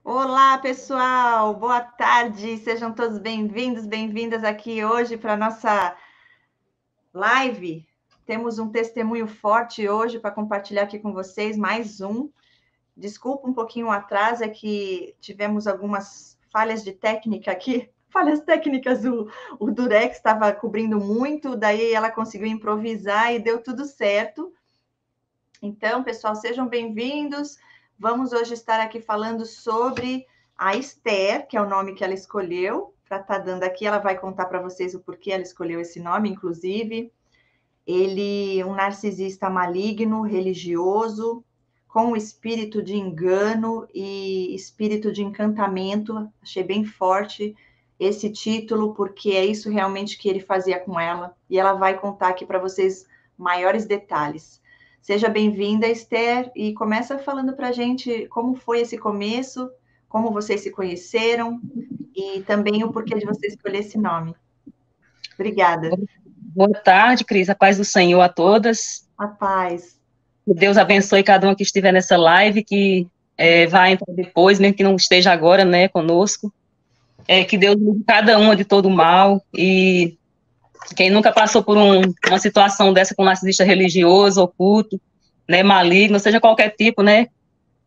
Olá, pessoal! Boa tarde! Sejam todos bem-vindos, bem-vindas aqui hoje para a nossa live. Temos um testemunho forte hoje para compartilhar aqui com vocês, mais um. Desculpa um pouquinho o atraso, é que tivemos algumas falhas de técnica aqui. Falhas técnicas, o Durex estava cobrindo muito, daí ela conseguiu improvisar e deu tudo certo. Então, pessoal, sejam bem-vindos. Vamos hoje estar aqui falando sobre a Esther, que é o nome que ela escolheu, para estar dando aqui. Ela vai contar para vocês o porquê ela escolheu esse nome, inclusive. Ele, um narcisista maligno, religioso, com espírito de engano e espírito de encantamento. Achei bem forte esse título, porque é isso realmente que ele fazia com ela. E ela vai contar aqui para vocês maiores detalhes. Seja bem-vinda, Esther, e começa falando para a gente como foi esse começo, como vocês se conheceram e também o porquê de você escolher esse nome. Obrigada. Boa tarde, Cris. A paz do Senhor a todas. A paz. Que Deus abençoe cada um que estiver nessa live, que vai entrar depois, mesmo que não esteja agora, né, conosco. Que Deus livre cada uma de todo mal. E quem nunca passou por uma situação dessa com um narcisista religioso, oculto, né, maligno, seja qualquer tipo, né,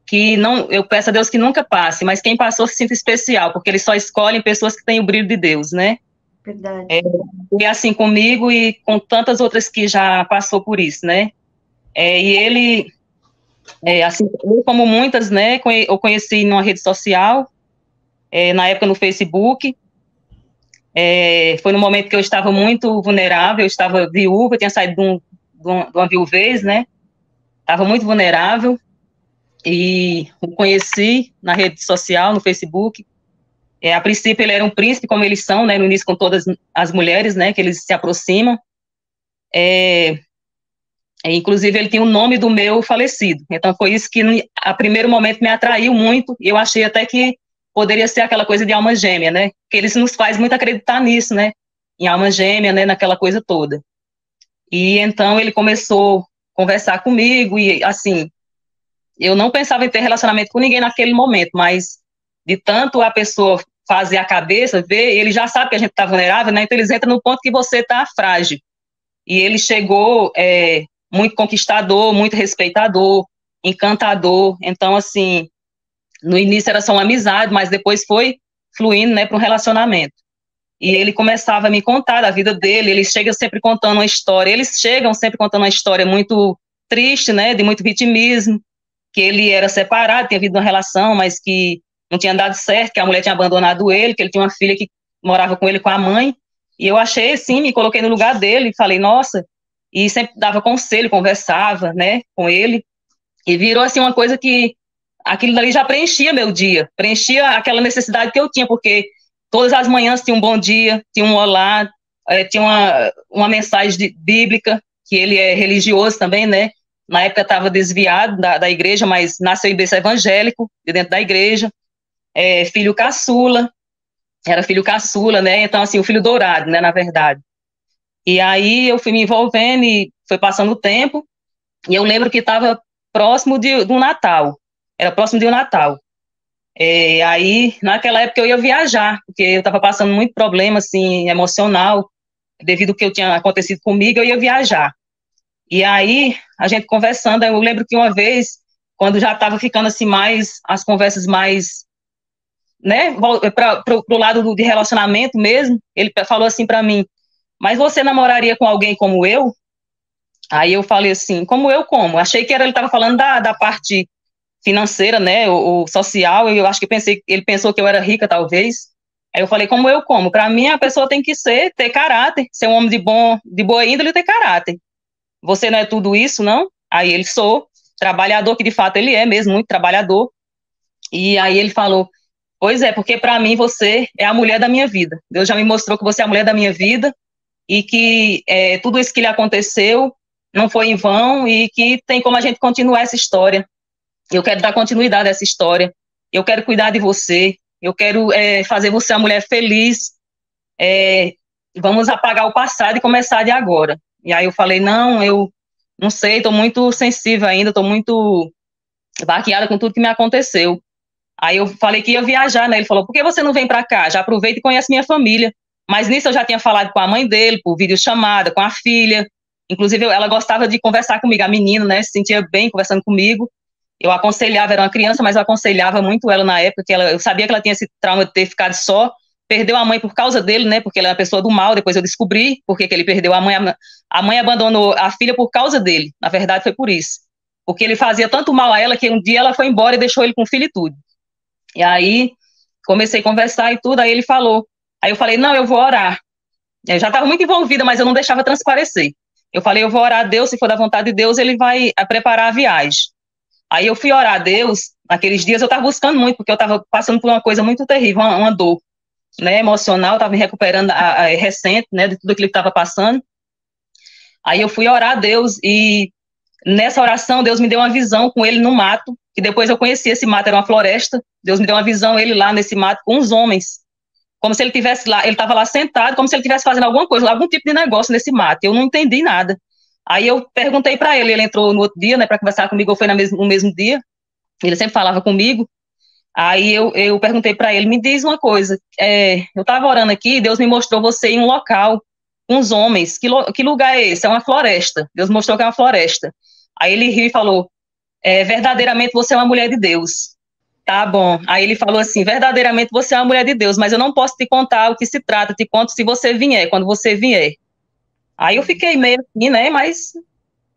que não, eu peço a Deus que nunca passe, mas quem passou se sinta especial, porque eles só escolhem pessoas que têm o brilho de Deus, né? Verdade. E assim comigo e com tantas outras que já passou por isso, né? E ele, assim como muitas, né, eu conheci numa rede social, na época no Facebook. Foi no momento que eu estava muito vulnerável, eu estava viúva, eu tinha saído de uma viuvez, né? Estava muito vulnerável e o conheci na rede social, no Facebook. A princípio ele era um príncipe, como eles são, né, no início com todas as mulheres, né, que eles se aproximam. Inclusive ele tinha o nome do meu falecido, então foi isso que a primeiro momento me atraiu muito, e eu achei até que poderia ser aquela coisa de alma gêmea, né, que eles nos faz muito acreditar nisso, né, em alma gêmea, né, naquela coisa toda. E então ele começou a conversar comigo, e assim, eu não pensava em ter relacionamento com ninguém naquele momento, mas de tanto a pessoa fazer a cabeça, ver, ele já sabe que a gente está vulnerável, né, então eles entram no ponto que você está frágil. E ele chegou muito conquistador, muito respeitador, encantador. Então, assim, no início era só uma amizade, mas depois foi fluindo, né, para um relacionamento. E ele começava a me contar da vida dele, ele chega sempre contando uma história, eles chegam sempre contando uma história muito triste, né, de muito vitimismo, que ele era separado, tinha havido uma relação, mas que não tinha dado certo, que a mulher tinha abandonado ele, que ele tinha uma filha que morava com ele, com a mãe. E eu achei, assim, me coloquei no lugar dele e falei, nossa, e sempre dava conselho, conversava, né, com ele, e virou, assim, uma coisa que aquilo dali já preenchia meu dia, preenchia aquela necessidade que eu tinha, porque todas as manhãs tinha um bom dia, tinha um olá, tinha uma mensagem bíblica, que ele é religioso também, né, na época estava desviado da igreja, mas nasceu em berço evangélico, de dentro da igreja, filho caçula, era filho caçula, né, então, assim, o filho dourado, né, na verdade. E aí eu fui me envolvendo e foi passando o tempo, e eu lembro que estava próximo do Natal, era próximo do Natal. Aí, naquela época eu ia viajar, porque eu estava passando muito problema, assim, emocional, devido ao que tinha acontecido comigo, eu ia viajar. E aí, a gente conversando, eu lembro que uma vez, quando já estava ficando assim mais, as conversas mais, né, para o lado de relacionamento mesmo, ele falou assim para mim, mas você namoraria com alguém como eu? Aí eu falei assim, como eu como? Achei que ele estava falando da parte financeira, né, o social, eu acho que ele pensou que eu era rica, talvez. Aí eu falei, como eu como? Para mim, a pessoa tem que ter caráter, ser um homem de boa índole e ter caráter. Você não é tudo isso, não? Aí ele sou trabalhador, que de fato ele é mesmo, muito trabalhador. E aí ele falou, pois é, porque para mim você é a mulher da minha vida. Deus já me mostrou que você é a mulher da minha vida e que tudo isso que lhe aconteceu não foi em vão e que tem como a gente continuar essa história. Eu quero dar continuidade a essa história. Eu quero cuidar de você. Eu quero fazer você a mulher feliz. Vamos apagar o passado e começar de agora. E aí eu falei, não, eu não sei, estou muito sensível ainda, estou muito baqueada com tudo que me aconteceu. Aí eu falei que ia viajar, né? Ele falou, por que você não vem para cá? Já aproveita e conhece minha família. Mas nisso eu já tinha falado com a mãe dele, por videochamada, com a filha. Inclusive, ela gostava de conversar comigo, a menina, né? Se sentia bem conversando comigo. Eu aconselhava, era uma criança, mas eu aconselhava muito ela na época, eu sabia que ela tinha esse trauma de ter ficado só, perdeu a mãe por causa dele, né? Porque ele é uma pessoa do mal, depois eu descobri porque que ele perdeu a mãe abandonou a filha por causa dele. Na verdade, foi por isso. Porque ele fazia tanto mal a ela que um dia ela foi embora e deixou ele com o filho e tudo. E aí comecei a conversar e tudo, aí ele falou. Aí eu falei, não, eu vou orar. Eu já estava muito envolvida, mas eu não deixava transparecer. Eu falei, eu vou orar a Deus, se for da vontade de Deus, ele vai preparar a viagem. Aí eu fui orar a Deus, naqueles dias eu estava buscando muito, porque eu estava passando por uma coisa muito terrível, uma dor, né, emocional, estava me recuperando recente, né, de tudo aquilo que estava passando. Aí eu fui orar a Deus e nessa oração Deus me deu uma visão com ele no mato, que depois eu conheci esse mato, era uma floresta. Deus me deu uma visão, ele lá nesse mato com uns homens, como se ele tivesse lá, ele estava lá sentado, como se ele estivesse fazendo alguma coisa, algum tipo de negócio nesse mato. Eu não entendi nada. Aí eu perguntei para ele entrou no outro dia, né, para conversar comigo, ou foi no mesmo dia. Ele sempre falava comigo. Aí eu perguntei para ele, me diz uma coisa, eu estava orando aqui, Deus me mostrou você em um local, com uns homens, que lugar é esse? É uma floresta. Deus mostrou que é uma floresta. Aí ele riu e falou, verdadeiramente você é uma mulher de Deus. Tá bom. Aí ele falou assim, verdadeiramente você é uma mulher de Deus, mas eu não posso te contar o que se trata, te conto se você vier, quando você vier. Aí eu fiquei meio assim, né, mas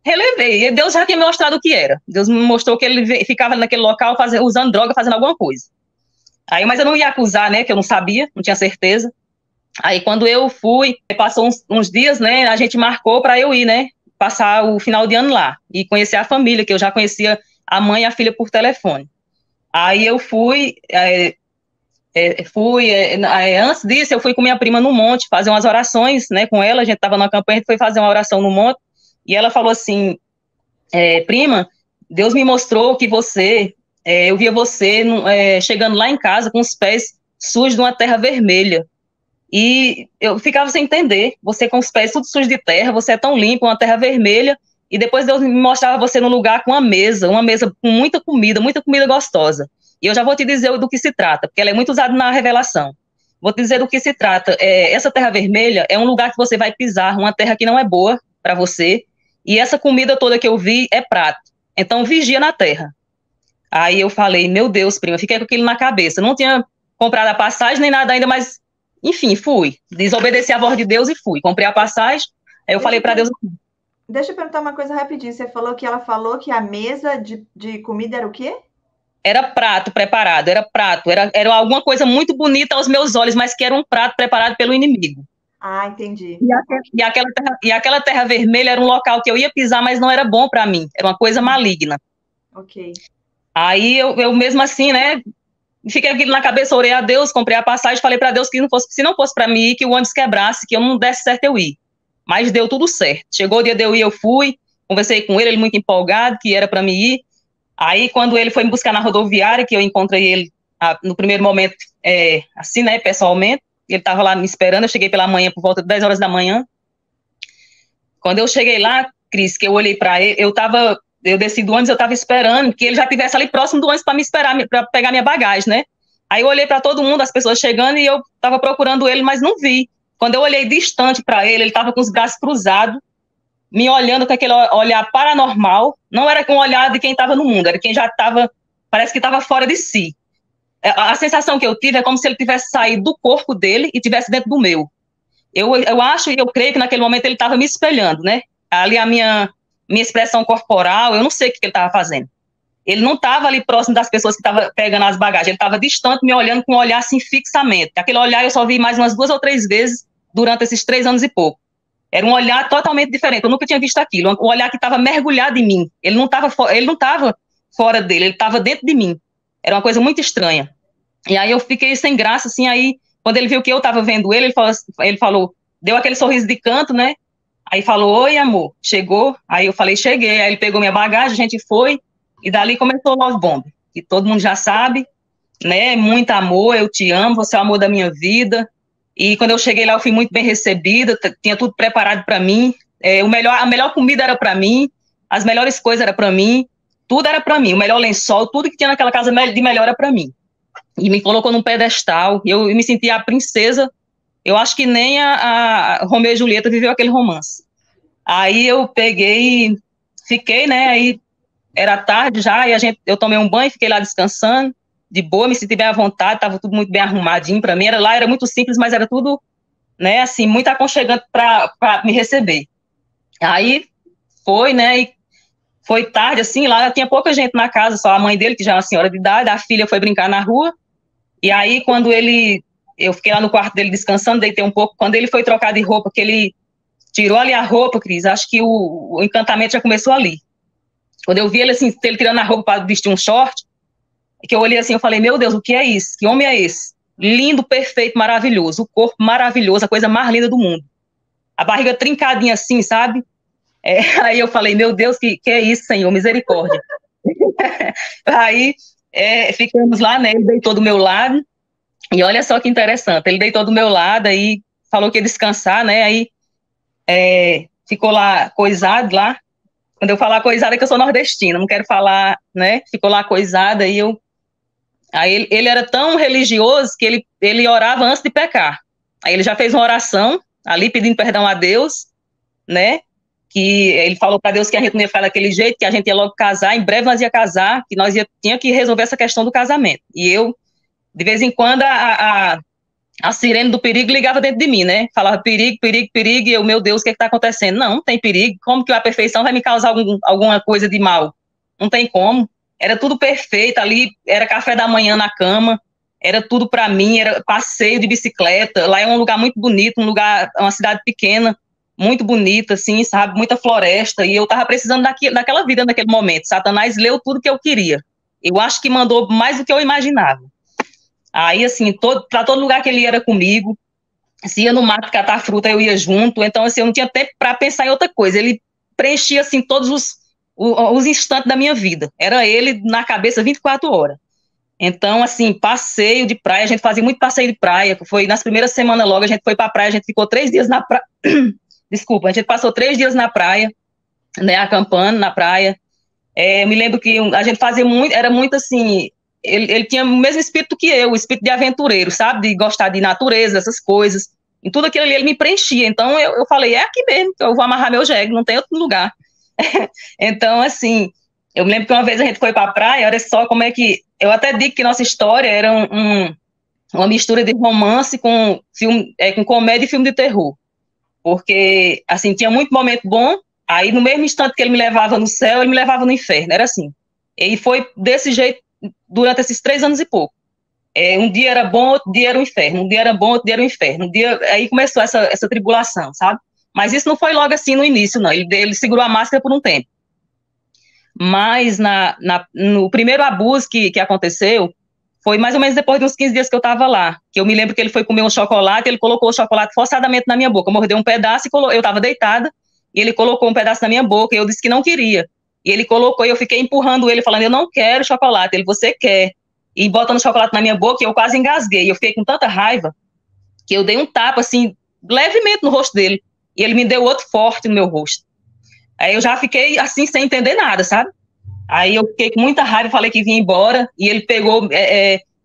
relevei. E Deus já tinha me mostrado o que era. Deus me mostrou que ele ficava naquele local usando droga, fazendo alguma coisa. Aí, mas eu não ia acusar, né, que eu não sabia, não tinha certeza. Aí quando eu fui, passou uns dias, né, a gente marcou para eu ir, né, passar o final de ano lá e conhecer a família, que eu já conhecia a mãe e a filha por telefone. Aí eu fui, antes disso eu fui com minha prima no monte fazer umas orações, né, com ela, a gente estava numa campanha, a gente foi fazer uma oração no monte, e ela falou assim, prima, Deus me mostrou que eu via você chegando lá em casa com os pés sujos de uma terra vermelha, e eu ficava sem entender, você com os pés tudo sujos de terra, você é tão limpo, uma terra vermelha, e depois Deus me mostrava você num lugar com uma mesa com muita comida gostosa. E eu já vou te dizer do que se trata, porque ela é muito usada na revelação. Vou te dizer do que se trata. Essa terra vermelha é um lugar que você vai pisar, uma terra que não é boa para você, e essa comida toda que eu vi é prato. Então, vigia na terra. Aí eu falei, meu Deus, prima, fiquei com aquilo na cabeça. Não tinha comprado a passagem nem nada ainda, mas, enfim, fui. Desobedeci a voz de Deus e fui. Comprei a passagem, aí eu falei para Deus... Deixa eu perguntar uma coisa rapidinho. Você falou que ela falou que a mesa de comida era o quê? Era prato preparado, era alguma coisa muito bonita aos meus olhos, mas que era um prato preparado pelo inimigo. Ah, entendi. E aquela terra vermelha era um local que eu ia pisar, mas não era bom para mim, era uma coisa maligna. Ok. Aí eu mesmo assim, né, fiquei aquilo na cabeça, orei a Deus, comprei a passagem, falei para Deus que se não fosse para mim ir, que o ônibus quebrasse, que eu não desse certo eu ir. Mas deu tudo certo. Chegou o dia de eu ir, eu fui, conversei com ele muito empolgado, que era para mim ir. Aí, quando ele foi me buscar na rodoviária, que eu encontrei ele no primeiro momento, assim, né, pessoalmente, ele estava lá me esperando, eu cheguei pela manhã, por volta de 10 horas da manhã. Quando eu cheguei lá, Cris, que eu olhei para ele, eu desci do ônibus, eu estava esperando que ele já estivesse ali próximo do ônibus para me esperar, para pegar minha bagagem, né? Aí eu olhei para todo mundo, as pessoas chegando, e eu estava procurando ele, mas não vi. Quando eu olhei distante para ele estava com os braços cruzados, me olhando com aquele olhar paranormal, não era com o olhar de quem estava no mundo, era quem já estava, parece que estava fora de si. A sensação que eu tive é como se ele tivesse saído do corpo dele e tivesse dentro do meu. Eu acho e eu creio que naquele momento ele estava me espelhando, né? Ali a minha expressão corporal, eu não sei o que ele estava fazendo. Ele não estava ali próximo das pessoas que estavam pegando as bagagens, ele estava distante, me olhando com um olhar assim fixamente. Aquele olhar eu só vi mais umas 2 ou 3 vezes durante esses 3 anos e pouco. Era um olhar totalmente diferente, eu nunca tinha visto aquilo, um olhar que estava mergulhado em mim, ele não estava fora dele, ele estava dentro de mim, era uma coisa muito estranha. E aí eu fiquei sem graça, assim, aí quando ele viu que eu estava vendo ele falou, deu aquele sorriso de canto, né, aí falou, oi amor, chegou? Aí eu falei, cheguei, aí ele pegou minha bagagem, a gente foi, e dali começou o Love Bomb, que todo mundo já sabe, né, muito amor, eu te amo, você é o amor da minha vida. E quando eu cheguei lá, eu fui muito bem recebida, tinha tudo preparado para mim, a melhor comida era para mim, as melhores coisas eram para mim, tudo era para mim, o melhor lençol, tudo que tinha naquela casa de melhor era para mim. e me colocou num pedestal, e eu me sentia a princesa. Eu acho que nem a Romeu e Julieta viveu aquele romance. Aí eu peguei, fiquei, né, aí era tarde já, e eu tomei um banho, fiquei lá descansando, de boa, me senti bem à vontade, estava tudo muito bem arrumadinho para mim, lá era muito simples, mas era tudo, né, assim, muito aconchegante para me receber. Aí foi, né, e foi tarde, assim, lá tinha pouca gente na casa, só a mãe dele, que já é uma senhora de idade, a filha foi brincar na rua, e aí quando eu fiquei lá no quarto dele descansando, deitei um pouco, quando ele foi trocar de roupa, que ele tirou ali a roupa, Cris, acho que o encantamento já começou ali. Quando eu vi ele, assim, ele tirando a roupa para vestir um short, que eu olhei assim, eu falei, meu Deus, o que é isso? Que homem é esse? Lindo, perfeito, maravilhoso, o corpo maravilhoso, a coisa mais linda do mundo. A barriga trincadinha assim, sabe? Aí eu falei, meu Deus, que é isso, Senhor, misericórdia. Aí ficamos lá, né, ele deitou do meu lado, e olha só que interessante, ele deitou do meu lado, aí falou que ia descansar, né, aí ficou lá coisado lá. Quando eu falar coisada é que eu sou nordestina, não quero falar, né, ficou lá coisada, e aí ele era tão religioso que ele orava antes de pecar. Aí ele já fez uma oração ali pedindo perdão a Deus, né, que ele falou para Deus que a gente não ia ficar daquele jeito, que a gente ia logo casar, em breve nós ia casar, que nós tinha que resolver essa questão do casamento. E eu, de vez em quando, a sirene do perigo ligava dentro de mim, né? Falava perigo, perigo, perigo, e eu, meu Deus, o que está acontecendo? Não tem perigo, como que a perfeição vai me causar alguma coisa de mal? Não tem como. Era tudo perfeito ali, era café da manhã na cama, era tudo para mim, era passeio de bicicleta, lá é um lugar muito bonito, uma cidade pequena, muito bonita, assim, sabe, muita floresta, e eu tava precisando daquela vida naquele momento. Satanás leu tudo que eu queria. Eu acho que mandou mais do que eu imaginava. Aí, assim, para todo lugar que ele era comigo, se ia no mato catar fruta, eu ia junto, então, assim, eu não tinha tempo para pensar em outra coisa. Ele preenchia, assim, todos os instantes da minha vida. Era ele na cabeça 24 horas. Então, assim, passeio de praia, a gente fazia muito passeio de praia, foi nas primeiras semanas logo, a gente foi pra praia, a gente ficou 3 dias na praia, desculpa, a gente passou 3 dias na praia, né, acampando na praia. Me lembro que a gente fazia muito, era muito assim, ele tinha o mesmo espírito que eu, o espírito de aventureiro, sabe, de gostar de natureza, essas coisas, em tudo aquilo ali ele me preenchia, então eu falei, é aqui mesmo, que eu vou amarrar meu jegue, não tem outro lugar. Então, assim, eu me lembro que uma vez a gente foi pra praia, olha só como é que, eu até digo que nossa história era uma mistura de romance com comédia e filme de terror, porque, assim, tinha muito momento bom, aí no mesmo instante que ele me levava no céu, ele me levava no inferno, era assim. E foi desse jeito durante esses 3 anos e pouco. Um dia era bom, outro dia era um inferno, um dia era bom, outro dia era um inferno, aí começou essa tribulação, sabe? Mas isso não foi logo assim no início, não, ele segurou a máscara por um tempo. Mas no primeiro abuso que aconteceu, foi mais ou menos depois de uns 15 dias que eu estava lá, que eu me lembro que ele foi comer um chocolate, ele colocou o chocolate forçadamente na minha boca, mordeu um pedaço eu estava deitada, e ele colocou um pedaço na minha boca, e eu disse que não queria, e ele colocou, e eu fiquei empurrando ele, falando, eu não quero chocolate, ele, você quer, e botando chocolate na minha boca, e eu quase engasguei, eu fiquei com tanta raiva, que eu dei um tapa, assim, levemente no rosto dele, e ele me deu outro forte no meu rosto. Aí eu já fiquei, assim, sem entender nada, sabe? Aí eu fiquei com muita raiva, falei que vinha embora, e ele pegou,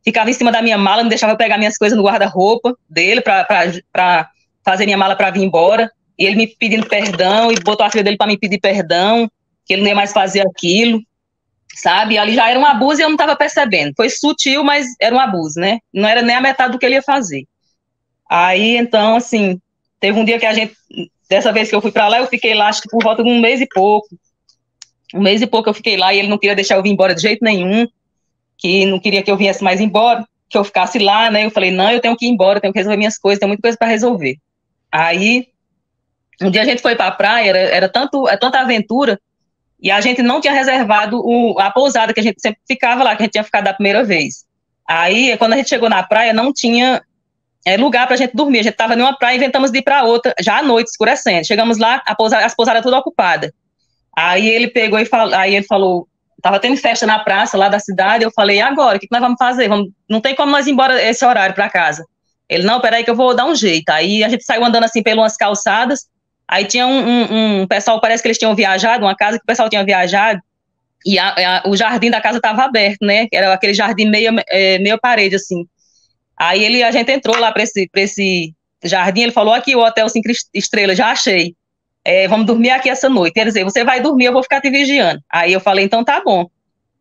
ficava em cima da minha mala, não deixava eu pegar minhas coisas no guarda-roupa dele para fazer minha mala para vir embora, e ele me pedindo perdão, e botou a filha dele para me pedir perdão, que ele não ia mais fazer aquilo, sabe? E ali já era um abuso e eu não estava percebendo. Foi sutil, mas era um abuso, né? Não era nem a metade do que ele ia fazer. Aí, então, assim, teve um dia que dessa vez que eu fui para lá, eu fiquei lá, acho que por volta de 1 mês e pouco. 1 mês e pouco eu fiquei lá e ele não queria deixar eu vir embora de jeito nenhum, que não queria que eu viesse mais embora, que eu ficasse lá, né? Eu falei, não, eu tenho que ir embora, tenho que resolver minhas coisas, tem muita coisa para resolver. Aí, um dia a gente foi para a praia, era tanta aventura, e a gente não tinha reservado a pousada que a gente sempre ficava lá, que a gente tinha ficado da primeira vez. Aí, quando a gente chegou na praia, não tinha lugar para a gente dormir, a gente estava numa praia, inventamos de ir para outra, já à noite, escurecendo. Chegamos lá, as pousadas todas ocupadas. Aí ele pegou aí ele falou, tava tendo festa na praça lá da cidade, eu falei, e agora, o que nós vamos fazer? Não tem como nós ir embora esse horário para casa. Ele, não, peraí que eu vou dar um jeito. Aí a gente saiu andando assim pelas calçadas, aí tinha um pessoal, parece que eles tinham viajado, uma casa que o pessoal tinha viajado, e o jardim da casa estava aberto, né? Era aquele jardim meia parede, assim. Aí a gente entrou lá para esse jardim, ele falou, aqui o Hotel 5 Estrelas, já achei. Vamos dormir aqui essa noite. Quer dizer, você vai dormir, eu vou ficar te vigiando. Aí eu falei, então tá bom.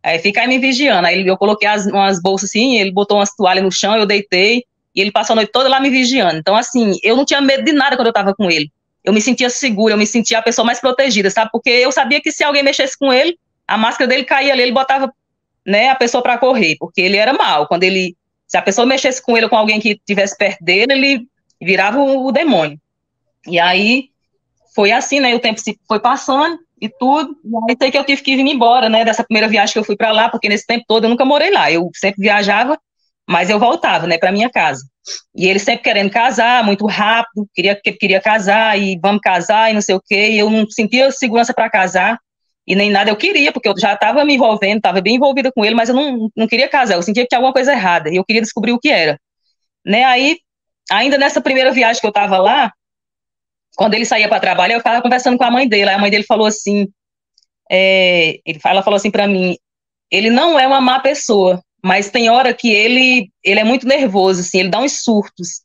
Aí fica aí me vigiando. Aí eu coloquei umas bolsas assim, ele botou umas toalhas no chão, eu deitei, e ele passou a noite toda lá me vigiando. Então, assim, eu não tinha medo de nada quando eu tava com ele. Eu me sentia segura, eu me sentia a pessoa mais protegida, sabe? Porque eu sabia que se alguém mexesse com ele, a máscara dele caía ali, ele botava, né, a pessoa para correr, porque ele era mau. Se a pessoa mexesse com ele ou com alguém que estivesse perto dele, ele virava o demônio. E aí foi assim, né? O tempo se foi passando e tudo. E aí sei que eu tive que vir embora, né? Dessa primeira viagem que eu fui para lá, porque nesse tempo todo eu nunca morei lá. Eu sempre viajava, mas eu voltava, né, para minha casa. E ele sempre querendo casar, muito rápido, queria casar e vamos casar e não sei o quê. E eu não sentia segurança para casar e nem nada. Eu queria, porque eu já estava me envolvendo, estava bem envolvida com ele, mas eu não queria casar. Eu sentia que tinha alguma coisa errada e eu queria descobrir o que era, né? Aí, ainda nessa primeira viagem que eu estava lá, quando ele saía para trabalhar, eu estava conversando com a mãe dele. Aí a mãe dele falou assim, ela falou assim para mim, ele não é uma má pessoa, mas tem hora que ele é muito nervoso, assim, ele dá uns surtos.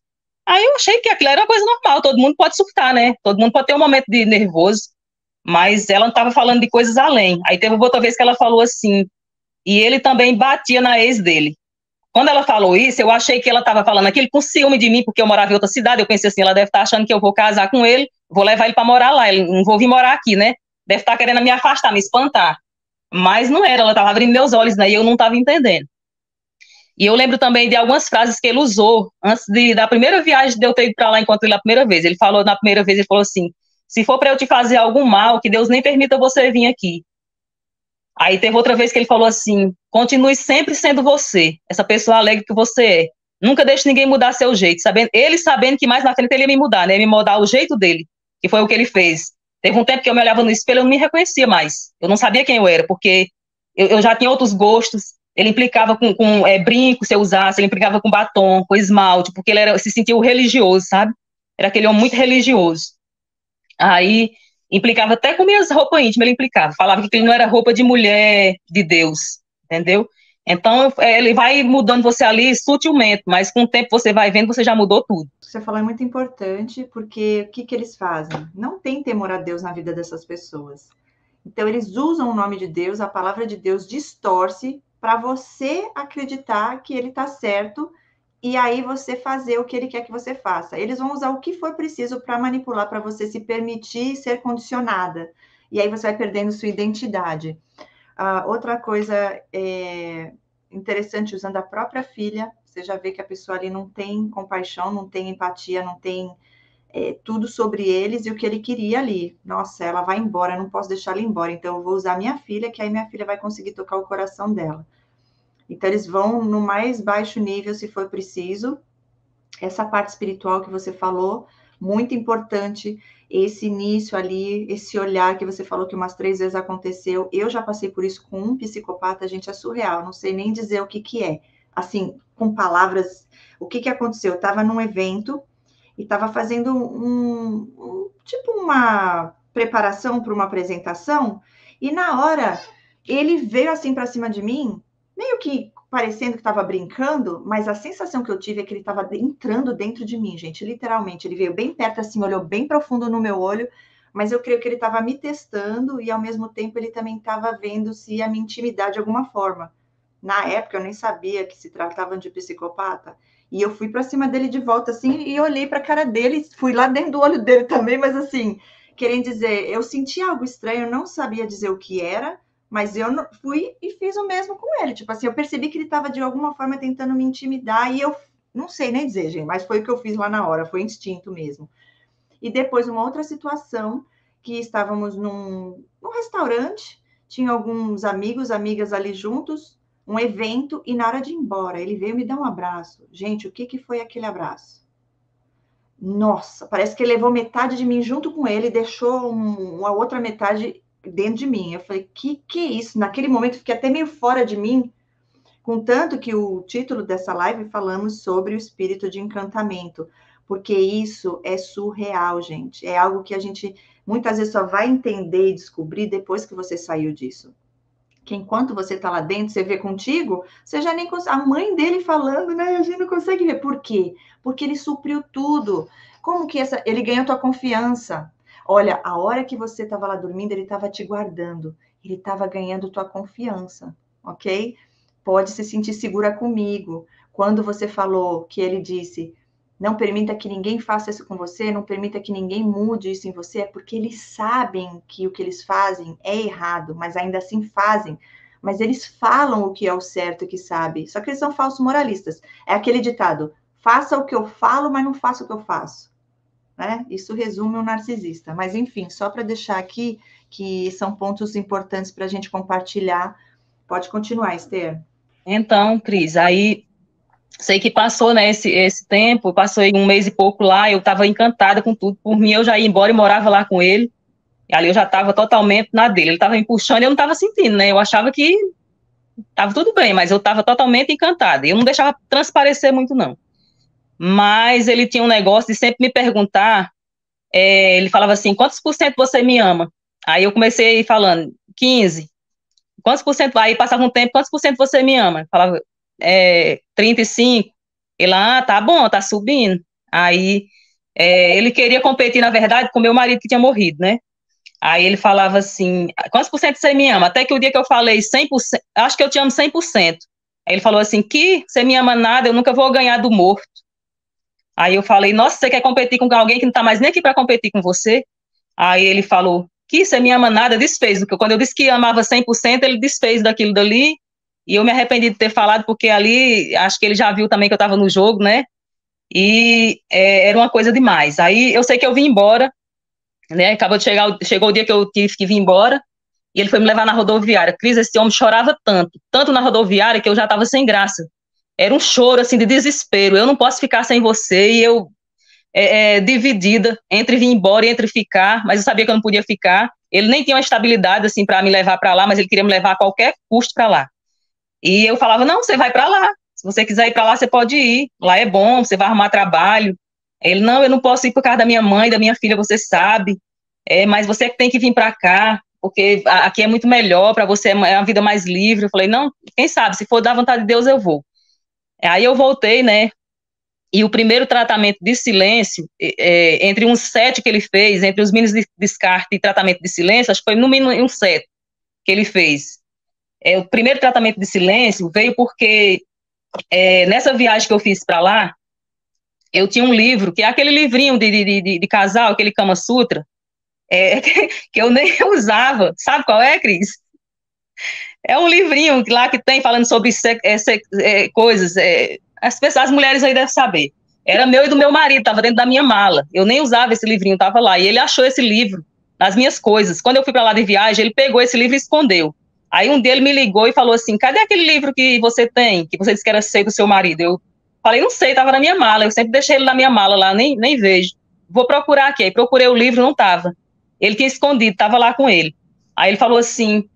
Aí eu achei que aquilo era uma coisa normal, todo mundo pode surtar, né? Todo mundo pode ter um momento de nervoso, mas ela não estava falando de coisas além. Aí teve outra vez que ela falou assim, e ele também batia na ex dele. Quando ela falou isso, eu achei que ela estava falando aquilo com ciúme de mim, porque eu morava em outra cidade. Eu pensei assim, ela deve estar achando que eu vou casar com ele, vou levar ele para morar lá, ele não vou vir morar aqui, né? Deve estar querendo me afastar, me espantar. Mas não era, ela estava abrindo meus olhos, né? E eu não estava entendendo. E eu lembro também de algumas frases que ele usou antes da primeira viagem de eu ter ido para lá enquanto ele a primeira vez. Ele falou na primeira vez, ele falou assim, se for para eu te fazer algum mal, que Deus nem permita você vir aqui. Aí teve outra vez que ele falou assim, continue sempre sendo você, essa pessoa alegre que você é. Nunca deixe ninguém mudar seu jeito, ele sabendo que mais na frente ele ia me mudar, né? Me mudar o jeito dele, que foi o que ele fez. Teve um tempo que eu me olhava no espelho, eu não me reconhecia mais. Eu não sabia quem eu era, porque eu já tinha outros gostos. Ele implicava com brinco, se eu usasse, ele implicava com batom, com esmalte, porque se sentia o religioso, sabe? Era aquele homem muito religioso. Aí implicava até com minhas roupas íntimas, ele implicava, falava que aquilo não era roupa de mulher de Deus, entendeu? Então ele vai mudando você ali sutilmente, mas com o tempo você vai vendo, você já mudou tudo. Você falou é muito importante, porque o que eles fazem? Não tem temor a Deus na vida dessas pessoas. Então eles usam o nome de Deus, a palavra de Deus distorce para você acreditar que ele está certo e aí você fazer o que ele quer que você faça. Eles vão usar o que for preciso para manipular, para você se permitir ser condicionada. E aí você vai perdendo sua identidade. Outra coisa interessante, usando a própria filha, você já vê que a pessoa ali não tem compaixão, não tem empatia, não tem tudo sobre eles e o que ele queria ali. Nossa, ela vai embora, eu não posso deixar ela embora, então eu vou usar minha filha, que aí minha filha vai conseguir tocar o coração dela. Então, eles vão no mais baixo nível, se for preciso. Essa parte espiritual que você falou, muito importante. Esse início ali, esse olhar que você falou que umas 3 vezes aconteceu. Eu já passei por isso com um psicopata, gente, é surreal. Não sei nem dizer o que é. Assim, com palavras, o que aconteceu? Eu estava num evento e estava fazendo tipo uma preparação para uma apresentação, e na hora ele veio assim para cima de mim, meio que parecendo que estava brincando, mas a sensação que eu tive é que ele estava entrando dentro de mim, gente, literalmente. Ele veio bem perto assim, olhou bem profundo no meu olho, mas eu creio que ele estava me testando e ao mesmo tempo ele também estava vendo se ia me intimidar de alguma forma. Na época eu nem sabia que se tratava de psicopata. E eu fui para cima dele de volta, assim, e olhei para a cara dele, fui lá dentro do olho dele também, mas assim, querendo dizer, eu senti algo estranho, eu não sabia dizer o que era, mas eu fui e fiz o mesmo com ele. Tipo assim, eu percebi que ele estava de alguma forma tentando me intimidar, e eu não sei nem dizer, gente, mas foi o que eu fiz lá na hora, foi instinto mesmo. E depois, uma outra situação, que estávamos num restaurante, tinha alguns amigos, amigas ali juntos, um evento, e na hora de ir embora, ele veio me dar um abraço. Gente, o que foi aquele abraço? Nossa, parece que ele levou metade de mim junto com ele e deixou uma outra metade dentro de mim. Eu falei, que é isso? Naquele momento, fiquei até meio fora de mim, contanto que o título dessa live falamos sobre o espírito de encantamento, porque isso é surreal, gente. É algo que a gente muitas vezes só vai entender e descobrir depois que você saiu disso. que enquanto você está lá dentro, você vê contigo, você já nem consegue. A mãe dele falando, né? A gente não consegue ver. Por quê? Porque ele supriu tudo. Como que ele ganhou tua confiança? Olha, a hora que você estava lá dormindo, ele estava te guardando. Ele estava ganhando tua confiança, ok? Pode se sentir segura comigo. Quando você falou que ele disse, não permita que ninguém faça isso com você, não permita que ninguém mude isso em você, é porque eles sabem que o que eles fazem é errado, mas ainda assim fazem. Mas eles falam o que é o certo que sabe. Só que eles são falsos moralistas. É aquele ditado, faça o que eu falo, mas não faça o que eu faço. Né? Isso resume um narcisista. Mas, enfim, só para deixar aqui que são pontos importantes para a gente compartilhar. Pode continuar, Esther. Então, Cris, aí sei que passou, né, esse tempo, passou aí 1 mês e pouco lá, eu estava encantada com tudo. Por mim, eu já ia embora e morava lá com ele. E ali eu já estava totalmente na dele. Ele estava me puxando e eu não estava sentindo, né? Eu achava que estava tudo bem, mas eu estava totalmente encantada. Eu não deixava transparecer muito, não. Mas ele tinha um negócio de sempre me perguntar, ele falava assim, quantos por cento você me ama? Aí eu comecei falando, 15. Quantos por cento? Aí passava um tempo, quantos por cento você me ama? Eu falava, 35. Ele, tá bom, tá subindo. Aí ele queria competir, na verdade, com meu marido que tinha morrido, né? Aí ele falava assim, quantos por cento você me ama? Até que o dia que eu falei 100%, acho que eu te amo 100%. Aí ele falou assim, que você me ama nada, eu nunca vou ganhar do morto. Aí eu falei, nossa, você quer competir com alguém que não tá mais nem aqui para competir com você? Aí ele falou, que você me ama nada, desfez. Porque quando eu disse que amava 100%, ele desfez daquilo dali, e eu me arrependi de ter falado, porque ali, acho que ele já viu também que eu estava no jogo, né? E era uma coisa demais. Aí eu sei que eu vim embora, né? Chegou o dia que eu tive que vir embora, e ele foi me levar na rodoviária. Cris, esse homem chorava tanto na rodoviária, que eu já estava sem graça. Era um choro, assim, de desespero. Eu não posso ficar sem você, e eu dividida entre vir embora e entre ficar, mas eu sabia que eu não podia ficar. Ele nem tinha uma estabilidade, assim, para me levar para lá, mas ele queria me levar a qualquer custo para lá. E eu falava, não, você vai para lá. Se você quiser ir para lá, você pode ir. Lá é bom, você vai arrumar trabalho. Ele, não, eu não posso ir por causa da minha mãe, da minha filha, você sabe. Mas você que tem que vir para cá, porque aqui é muito melhor para você, é uma vida mais livre. Eu falei, não, quem sabe, se for da vontade de Deus, eu vou. Aí eu voltei, né? E o primeiro tratamento de silêncio, entre uns 7 que ele fez, entre os mínimos de descarte e tratamento de silêncio, acho que foi no mínimo uns 7 que ele fez. O primeiro tratamento de silêncio veio porque nessa viagem que eu fiz para lá, eu tinha um livro, que é aquele livrinho de casal, aquele Kama Sutra, que eu nem usava. Sabe qual é, Cris? É um livrinho lá que tem falando sobre coisas, as mulheres aí devem saber. Era meu e do meu marido, estava dentro da minha mala. Eu nem usava esse livrinho, estava lá. E ele achou esse livro nas minhas coisas. Quando eu fui para lá de viagem, ele pegou esse livro e escondeu. Aí um dia ele me ligou e falou assim, cadê aquele livro que você tem, que você disse que era seu do seu marido? Eu falei, não sei, estava na minha mala. Eu sempre deixei ele na minha mala lá, nem vejo. Vou procurar aqui. Aí procurei o livro, não estava. Ele tinha escondido, estava lá com ele. Aí ele falou assim,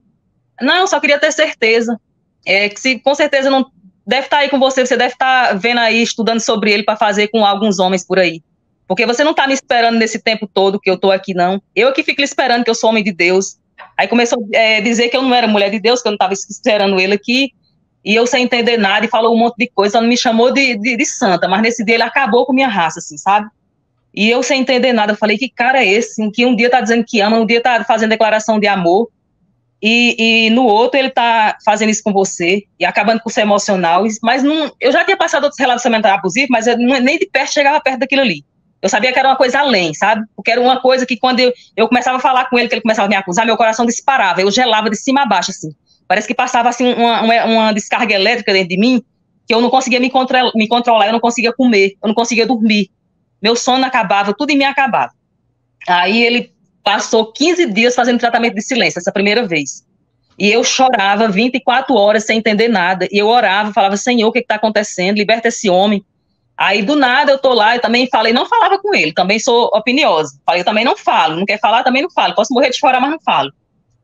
não, só queria ter certeza. Que se com certeza não deve estar aí com você, você deve estar vendo aí, estudando sobre ele para fazer com alguns homens por aí. Porque você não está me esperando nesse tempo todo que eu estou aqui, não. Eu que fico esperando, que eu sou homem de Deus. Aí começou a dizer que eu não era mulher de Deus, que eu não estava esperando ele aqui, e eu sem entender nada, e falou um monte de coisa, não me chamou de santa, mas nesse dia ele acabou com minha raça, assim, sabe? E eu sem entender nada, eu falei, que cara é esse, em que um dia tá dizendo que ama, um dia tá fazendo declaração de amor, e no outro ele tá fazendo isso com você, e acabando com o seu emocional, mas não, eu já tinha passado outros relacionamentos abusivos, mas eu nem de perto chegava perto daquilo ali. Eu sabia que era uma coisa além, sabe? Porque era uma coisa que quando eu começava a falar com ele, que ele começava a me acusar, meu coração disparava, eu gelava de cima a baixo, assim. Parece que passava, assim, uma descarga elétrica dentro de mim, que eu não conseguia me controlar, eu não conseguia comer, eu não conseguia dormir. Meu sono acabava, tudo em mim acabava. Aí ele passou 15 dias fazendo tratamento de silêncio, essa primeira vez. E eu chorava 24 horas sem entender nada. E eu orava, falava, Senhor, o que está acontecendo? Liberta esse homem. Aí, do nada, eu tô lá, eu também falei, não falava com ele, também sou opiniosa. Falei, eu também não falo, não quer falar, também não falo. Posso morrer de chorar, mas não falo.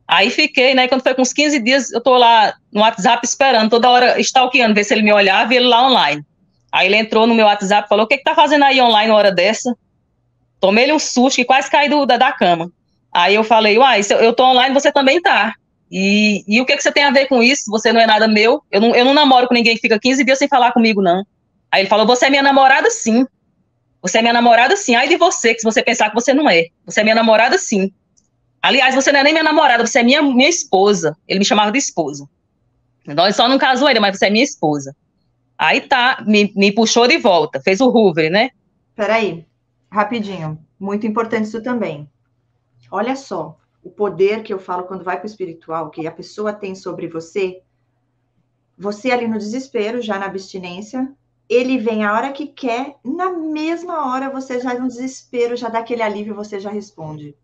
Aí fiquei, né, quando foi com uns 15 dias, eu tô lá no WhatsApp esperando, toda hora stalkeando, ver se ele me olhava e ele lá online. Aí ele entrou no meu WhatsApp e falou, o que tá fazendo aí online na hora dessa? Tomei-lhe um susto que quase caí da cama. Aí eu falei, uai, eu tô online, você também tá. E o que você tem a ver com isso? Você não é nada meu. Eu não namoro com ninguém que fica 15 dias sem falar comigo, não. Aí ele falou, você é minha namorada, sim. Você é minha namorada, sim. Ai de você, que se você pensar que você não é. Você é minha namorada, sim. Aliás, você não é nem minha namorada, você é minha esposa. Ele me chamava de esposa. Nós só não casou ainda, mas você é minha esposa. Aí tá, me puxou de volta, fez o Hoover, né? Peraí, rapidinho. Muito importante isso também. Olha só, o poder que eu falo quando vai para o espiritual, que a pessoa tem sobre você, você ali no desespero, já na abstinência, ele vem a hora que quer, na mesma hora você já no desespero, já dá aquele alívio, você já responde.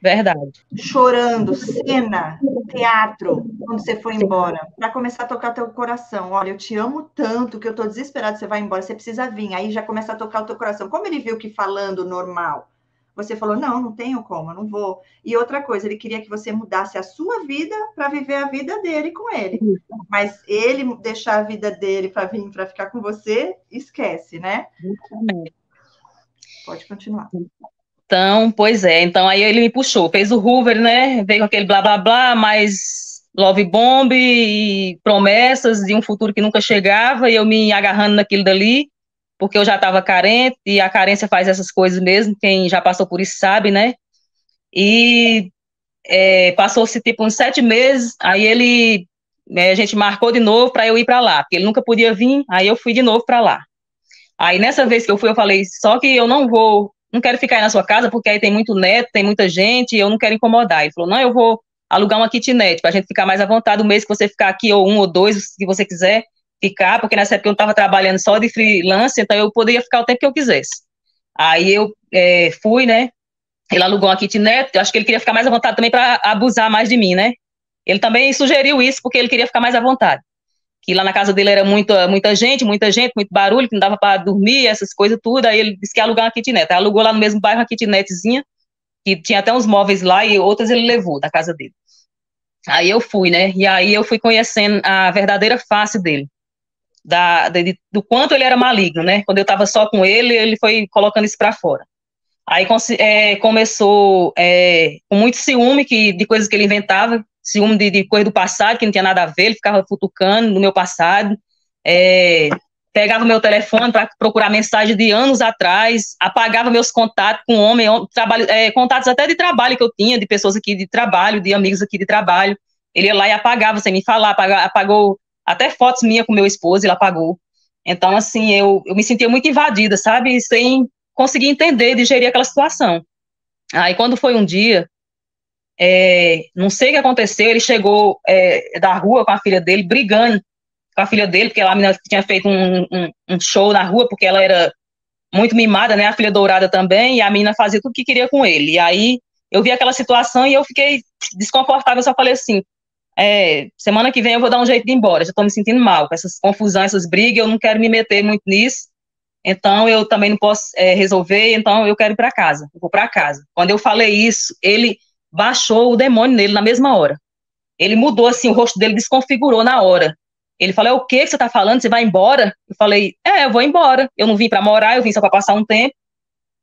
Verdade. Chorando, cena, teatro, quando você foi embora, para começar a tocar teu coração. Olha, eu te amo tanto que eu tô desesperado, você vai embora, você precisa vir. Aí já começa a tocar o teu coração. Como ele viu que falando normal, você falou, não tenho como, eu não vou. E outra coisa, ele queria que você mudasse a sua vida para viver a vida dele com ele. Mas ele deixar a vida dele para vir, para ficar com você, esquece, né? Pode continuar. Então, pois é. Então, aí ele me puxou, fez o Hoover, né? Veio com aquele blá, blá, blá, mais love bomb e promessas de um futuro que nunca chegava, e eu me agarrando naquilo dali, porque eu já estava carente, e a carência faz essas coisas mesmo, quem já passou por isso sabe, né? E passou-se tipo uns 7 meses, aí ele, a gente marcou de novo para eu ir para lá, porque ele nunca podia vir, aí eu fui de novo para lá. Aí nessa vez que eu fui, eu falei, só que eu não quero ficar aí na sua casa, porque aí tem muito neto, tem muita gente, e eu não quero incomodar. Ele falou, não, eu vou alugar uma kitnet, pra gente ficar mais à vontade, o mês que você ficar aqui, ou 1 ou 2, se você quiser ficar, porque nessa época eu estava trabalhando só de freelance, então eu poderia ficar o tempo que eu quisesse. Aí eu fui, né, ele alugou uma kitnet, eu acho que ele queria ficar mais à vontade também para abusar mais de mim, né. Ele também sugeriu isso, porque ele queria ficar mais à vontade. Que lá na casa dele era muita gente, muito barulho, que não dava para dormir, essas coisas tudo, aí ele disse que ia alugar uma kitnet, aí alugou lá no mesmo bairro uma kitnetzinha, que tinha até uns móveis lá, e outras ele levou da casa dele. Aí eu fui, né, e aí eu fui conhecendo a verdadeira face dele, do quanto ele era maligno, né, quando eu estava só com ele foi colocando isso para fora. Aí começou com muito ciúme de coisas que ele inventava, ciúme de coisa do passado, que não tinha nada a ver, ele ficava futucando no meu passado, pegava meu telefone para procurar mensagem de anos atrás, apagava meus contatos com homem, contatos até de trabalho que eu tinha, de pessoas aqui de trabalho, de amigos aqui de trabalho, ele ia lá e apagava, sem me falar, apagou até fotos minhas com meu esposo, ele apagou. Então, assim, eu me sentia muito invadida, sabe, sem conseguir entender, digerir aquela situação. Aí, quando foi um dia, não sei o que aconteceu, ele chegou da rua com a filha dele, brigando com a filha dele, porque a menina tinha feito um show na rua, porque ela era muito mimada, né, a filha dourada também, e a menina fazia tudo que queria com ele. E aí, eu vi aquela situação e eu fiquei desconfortável, eu só falei assim, semana que vem eu vou dar um jeito de ir embora, já tô me sentindo mal, com essas confusões, essas brigas, eu não quero me meter muito nisso, então eu também não posso resolver, então eu quero ir para casa, eu vou para casa. Quando eu falei isso, ele baixou o demônio nele na mesma hora. Ele mudou assim, o rosto dele desconfigurou na hora. Ele falou, o que você tá falando? Você vai embora? Eu falei, eu vou embora. Eu não vim para morar, eu vim só para passar um tempo.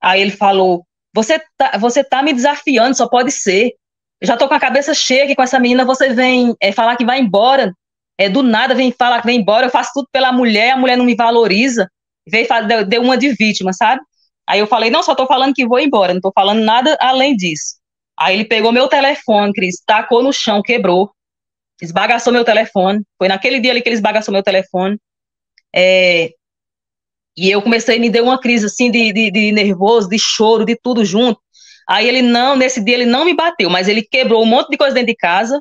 Aí ele falou, você tá me desafiando, só pode ser. Eu já tô com a cabeça cheia aqui com essa menina, você vem falar que vai embora, do nada vem falar que vem embora, eu faço tudo pela mulher, a mulher não me valoriza. Deu uma de vítima, sabe? Aí eu falei, não, só tô falando que vou embora, não tô falando nada além disso. Aí ele pegou meu telefone, Cris, tacou no chão, quebrou, esbagaçou meu telefone, foi naquele dia ali que ele esbagaçou meu telefone, e eu comecei, me deu uma crise assim de nervoso, de choro, de tudo junto. Aí nesse dia ele não me bateu, mas ele quebrou um monte de coisa dentro de casa,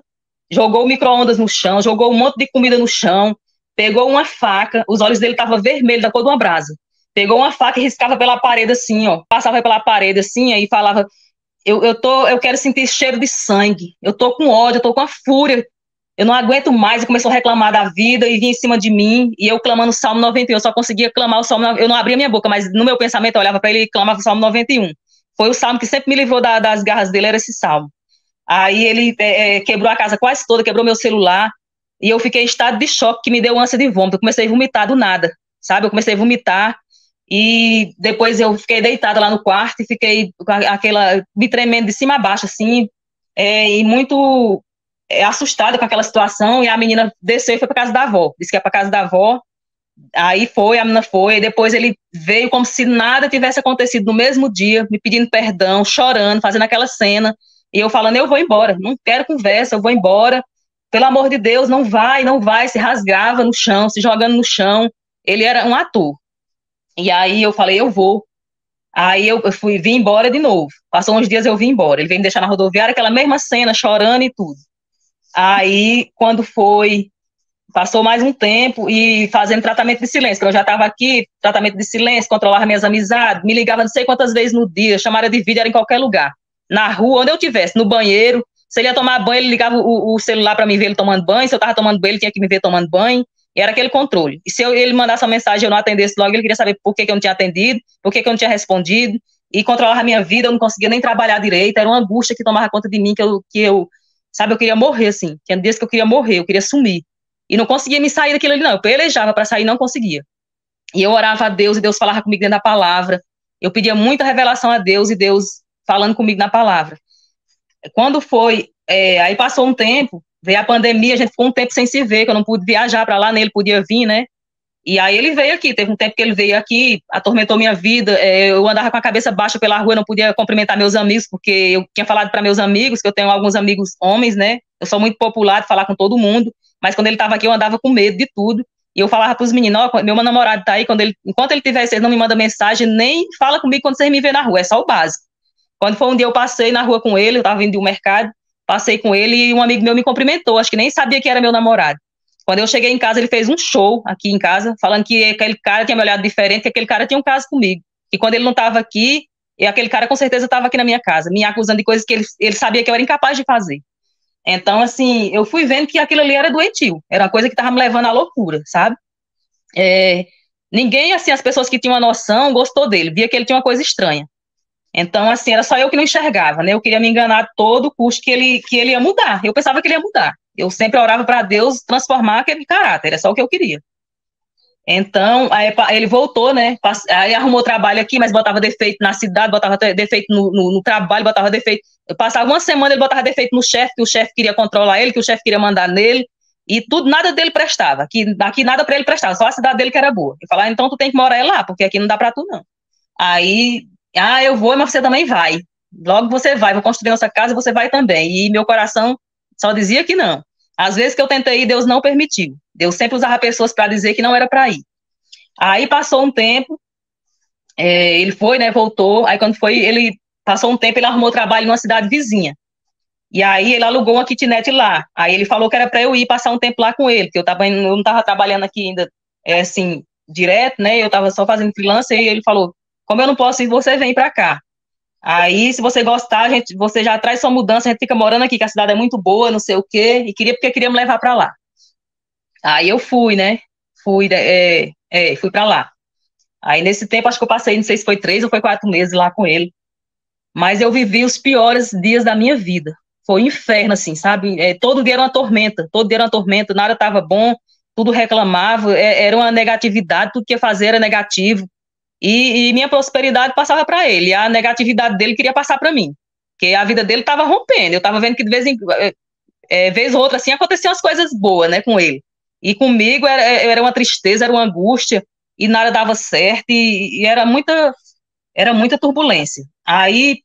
jogou o micro-ondas no chão, jogou um monte de comida no chão, pegou uma faca, os olhos dele estavam vermelhos da cor de uma brasa, pegou uma faca e riscava pela parede assim, ó, passava pela parede assim, aí falava, eu quero sentir cheiro de sangue, eu tô com ódio, eu tô com a fúria, eu não aguento mais, e começou a reclamar da vida, e vinha em cima de mim, e eu clamando o Salmo 91, eu só conseguia clamar o Salmo 91, eu não abria minha boca, mas no meu pensamento eu olhava para ele e clamava o Salmo 91, foi o Salmo que sempre me livrou das garras dele, era esse Salmo. Aí ele quebrou a casa quase toda, quebrou meu celular, e eu fiquei em estado de choque, que me deu ânsia de vômito, eu comecei a vomitar do nada, sabe, eu comecei a vomitar, e depois eu fiquei deitada lá no quarto, e fiquei me tremendo de cima a baixo, assim, e muito assustada com aquela situação, e a menina desceu e foi para casa da avó, disse que ia para casa da avó. Aí foi, a menina foi, e depois ele veio como se nada tivesse acontecido no mesmo dia, me pedindo perdão, chorando, fazendo aquela cena, e eu falando, eu vou embora, não quero conversa, eu vou embora, pelo amor de Deus, não vai, não vai, se rasgava no chão, se jogando no chão, ele era um ator. E aí eu falei, eu vou. Aí eu vim embora de novo, passou uns dias eu vim embora, ele veio me deixar na rodoviária, aquela mesma cena, chorando e tudo. Aí, quando foi, passou mais um tempo e fazendo tratamento de silêncio, que eu já estava aqui, tratamento de silêncio, controlava minhas amizades, me ligava não sei quantas vezes no dia, chamada de vídeo era em qualquer lugar, na rua, onde eu estivesse, no banheiro, se ele ia tomar banho, ele ligava o celular para me ver ele tomando banho, se eu estava tomando banho, ele tinha que me ver tomando banho, e era aquele controle. E se ele mandasse uma mensagem e eu não atendesse logo, ele queria saber por que eu não tinha atendido, por que eu não tinha respondido, e controlava a minha vida, eu não conseguia nem trabalhar direito, era uma angústia que tomava conta de mim, sabe, eu queria morrer, assim, tinha dias que eu queria morrer, eu queria sumir. E não conseguia me sair daquilo ali, não. Eu pelejava para sair e não conseguia. E eu orava a Deus, e Deus falava comigo dentro da palavra. Eu pedia muita revelação a Deus, e Deus falando comigo na palavra. Quando foi, aí passou um tempo, veio a pandemia, a gente ficou um tempo sem se ver, que eu não pude viajar para lá, nem ele podia vir, né? E aí ele veio aqui, teve um tempo que ele veio aqui, atormentou minha vida, eu andava com a cabeça baixa pela rua, eu não podia cumprimentar meus amigos, porque eu tinha falado para meus amigos, que eu tenho alguns amigos homens, né? Eu sou muito popular de falar com todo mundo, mas quando ele estava aqui eu andava com medo de tudo, e eu falava para os meninos, ó, meu namorado tá aí, enquanto ele tiver, vocês não me mandam mensagem, nem fala comigo quando vocês me vêem na rua, é só o básico. Quando foi um dia eu passei na rua com ele, eu estava vindo de um mercado, passei com ele e um amigo meu me cumprimentou, acho que nem sabia que era meu namorado. Quando eu cheguei em casa, ele fez um show aqui em casa, falando que aquele cara tinha me olhado diferente, que aquele cara tinha um caso comigo, que quando ele não estava aqui, e aquele cara com certeza estava aqui na minha casa, me acusando de coisas que ele sabia que eu era incapaz de fazer. Então, assim, eu fui vendo que aquilo ali era doentio, era uma coisa que estava me levando à loucura, sabe? Ninguém, assim, as pessoas que tinham uma noção, gostou dele, via que ele tinha uma coisa estranha. Então, assim, era só eu que não enxergava, né? Eu queria me enganar a todo custo que ele ia mudar. Eu pensava que ele ia mudar. Eu sempre orava para Deus transformar aquele caráter, era só o que eu queria. Então, aí ele voltou, né? Aí arrumou trabalho aqui, mas botava defeito na cidade, botava defeito no trabalho, botava defeito. Eu passava uma semana, ele botava defeito no chefe, que o chefe queria controlar ele, que o chefe queria mandar nele, e tudo, nada dele prestava. Aqui nada para ele prestava, só a cidade dele que era boa. Eu falava, então tu tem que morar lá, porque aqui não dá para tu, não. Aí, eu vou, mas você também vai. Logo você vai, vou construir nossa casa, você vai também. E meu coração só dizia que não. Às vezes que eu tentei ir, Deus não permitiu. Deus sempre usava pessoas para dizer que não era para ir. Aí passou um tempo, ele foi, né, voltou, aí quando foi, ele passou um tempo, ele arrumou trabalho numa cidade vizinha. E aí ele alugou uma kitnet lá. Aí ele falou que era para eu ir passar um tempo lá com ele, porque eu não estava trabalhando aqui ainda, assim, direto, né, eu estava só fazendo freelancer, e ele falou, como eu não posso ir, você vem para cá. Aí, se você gostar, você já traz sua mudança, a gente fica morando aqui, que a cidade é muito boa, não sei o quê, e porque queria me levar para lá. Aí eu fui, né? Fui para lá. Aí, nesse tempo, acho que eu passei, não sei se foi 3 ou foi 4 meses lá com ele. Mas eu vivi os piores dias da minha vida. Foi um inferno, assim, sabe? Todo dia era uma tormenta, nada estava bom, tudo reclamava, era uma negatividade, tudo que ia fazer era negativo. E minha prosperidade passava para ele, e a negatividade dele queria passar para mim, porque a vida dele estava rompendo, eu estava vendo que de vez ou outra, assim, aconteciam as coisas boas, né, com ele, e comigo era uma tristeza, era uma angústia, e nada dava certo, e era muita turbulência. Aí,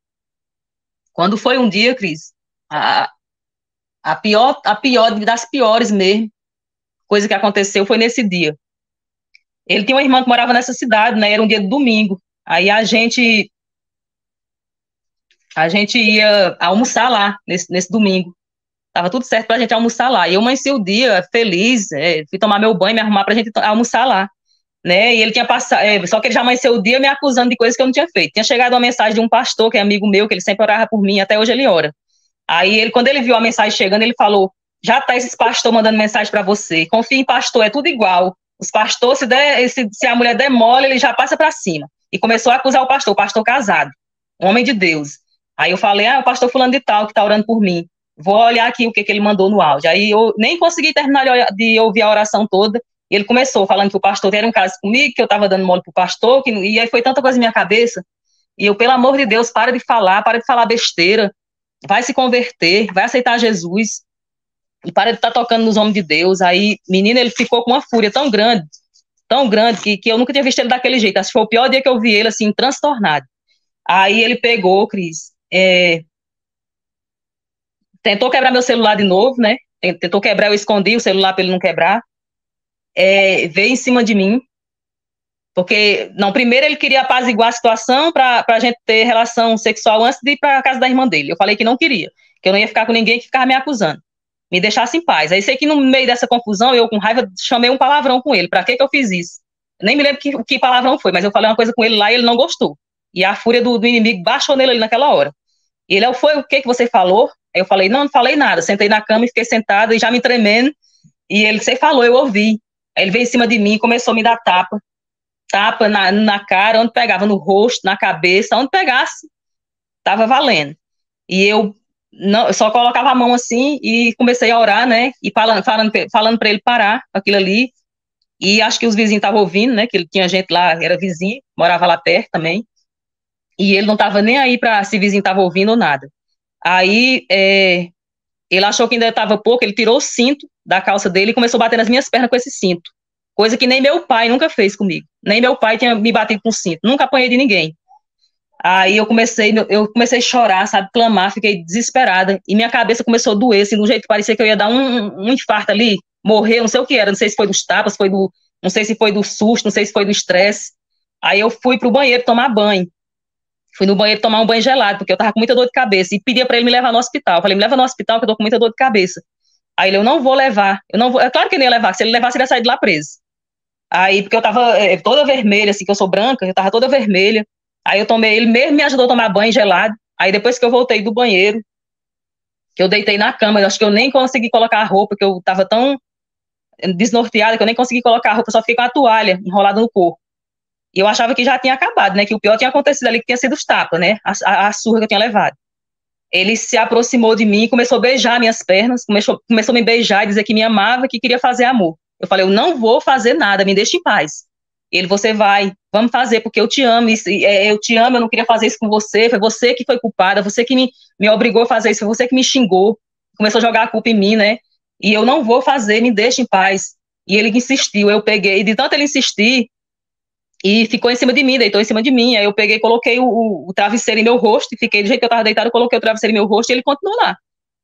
quando foi um dia, Cris, a pior das piores mesmo, coisa que aconteceu foi nesse dia. Ele tinha uma irmã que morava nessa cidade, né? Era um dia de domingo. Aí a gente ia almoçar lá nesse domingo. Tava tudo certo pra gente almoçar lá. E eu amanheci o dia feliz, fui tomar meu banho, me arrumar pra gente almoçar lá, né? E ele tinha passado, só que ele já amanheceu o dia me acusando de coisas que eu não tinha feito. Tinha chegado uma mensagem de um pastor, que é amigo meu, que ele sempre orava por mim, até hoje ele ora. Aí quando ele viu a mensagem chegando, ele falou, já tá esses pastor mandando mensagem pra você, confia em pastor, é tudo igual. Os pastores, se a mulher der mole, ele já passa para cima. E começou a acusar o pastor casado, homem de Deus. Aí eu falei, o pastor fulano de tal, que está orando por mim. Vou olhar aqui o que ele mandou no áudio. Aí eu nem consegui terminar de ouvir a oração toda. E ele começou falando que o pastor era um caso comigo, que eu estava dando mole pro pastor, e aí foi tanta coisa na minha cabeça. E eu, pelo amor de Deus, para de falar besteira. Vai se converter, vai aceitar Jesus. e para de estar tocando nos homens de Deus. Aí, menino, ele ficou com uma fúria tão grande, que eu nunca tinha visto ele daquele jeito. Acho que foi o pior dia que eu vi ele, assim, transtornado. Aí ele pegou, Cris, tentou quebrar meu celular de novo, né? Tentou quebrar, eu escondi o celular para ele não quebrar. Veio em cima de mim, porque, não, primeiro ele queria apaziguar a situação para a gente ter relação sexual antes de ir para a casa da irmã dele. Eu falei que não queria, que eu não ia ficar com ninguém que ficava me acusando. Me deixasse em paz. Aí sei que no meio dessa confusão, eu com raiva chamei um palavrão com ele. Pra que eu fiz isso? Eu nem me lembro que palavrão foi, mas eu falei uma coisa com ele lá e ele não gostou. E a fúria do inimigo baixou nele ali naquela hora. E ele, foi o que você falou? Aí eu falei, não falei nada. Sentei na cama e fiquei sentada e já me tremendo. E ele, você falou, eu ouvi. Aí ele veio em cima de mim e começou a me dar tapa na cara, onde pegava, no rosto, na cabeça, onde pegasse, tava valendo. E eu só colocava a mão assim e comecei a orar, né? E falando para ele parar aquilo ali. E acho que os vizinhos estavam ouvindo, né? Que ele tinha gente lá, era vizinho, morava lá perto também. E ele não estava nem aí para se vizinho estava ouvindo ou nada. Aí ele achou que ainda estava pouco, ele tirou o cinto da calça dele e começou a bater nas minhas pernas com esse cinto. Coisa que nem meu pai nunca fez comigo. Nem meu pai tinha me batido com cinto. Nunca apanhei de ninguém. Aí eu comecei a chorar, sabe, clamar, fiquei desesperada, e minha cabeça começou a doer, assim, do jeito que parecia que eu ia dar um infarto ali, morrer, não sei o que era, não sei se foi dos tapas, não sei se foi do susto, não sei se foi do estresse. Aí eu fui pro banheiro tomar banho, fui no banheiro tomar um banho gelado, porque eu tava com muita dor de cabeça, e pedia pra ele me levar no hospital. Eu falei, me leva no hospital que eu tô com muita dor de cabeça. Aí ele, eu não vou levar, é claro que ele ia levar, se ele levasse ele ia sair de lá preso. Aí, porque eu tava toda vermelha, assim, que eu sou branca, eu tava toda vermelha. Aí eu tomei, ele mesmo me ajudou a tomar banho gelado. Aí depois que eu voltei do banheiro, que eu deitei na cama, eu acho que eu nem consegui colocar a roupa, que eu tava tão desnorteada que eu nem consegui colocar a roupa, só fiquei com a toalha enrolada no corpo. E eu achava que já tinha acabado, né, que o pior tinha acontecido ali, que tinha sido os tapas, né, a surra que eu tinha levado. Ele se aproximou de mim e começou a beijar minhas pernas, começou a me beijar e dizer que me amava, que queria fazer amor. Eu falei, eu não vou fazer nada, me deixe em paz. Ele, você vai, vamos fazer, porque eu te amo, eu te amo, eu não queria fazer isso com você, foi você que foi culpada, você que me obrigou a fazer isso, foi você que me xingou, começou a jogar a culpa em mim, né, e eu não vou fazer, me deixe em paz. E ele insistiu, eu peguei, de tanto ele insistir, e ficou em cima de mim, deitou em cima de mim, aí eu peguei, coloquei o travesseiro em meu rosto, e fiquei do jeito que eu tava deitado, eu coloquei o travesseiro em meu rosto, e ele continuou lá,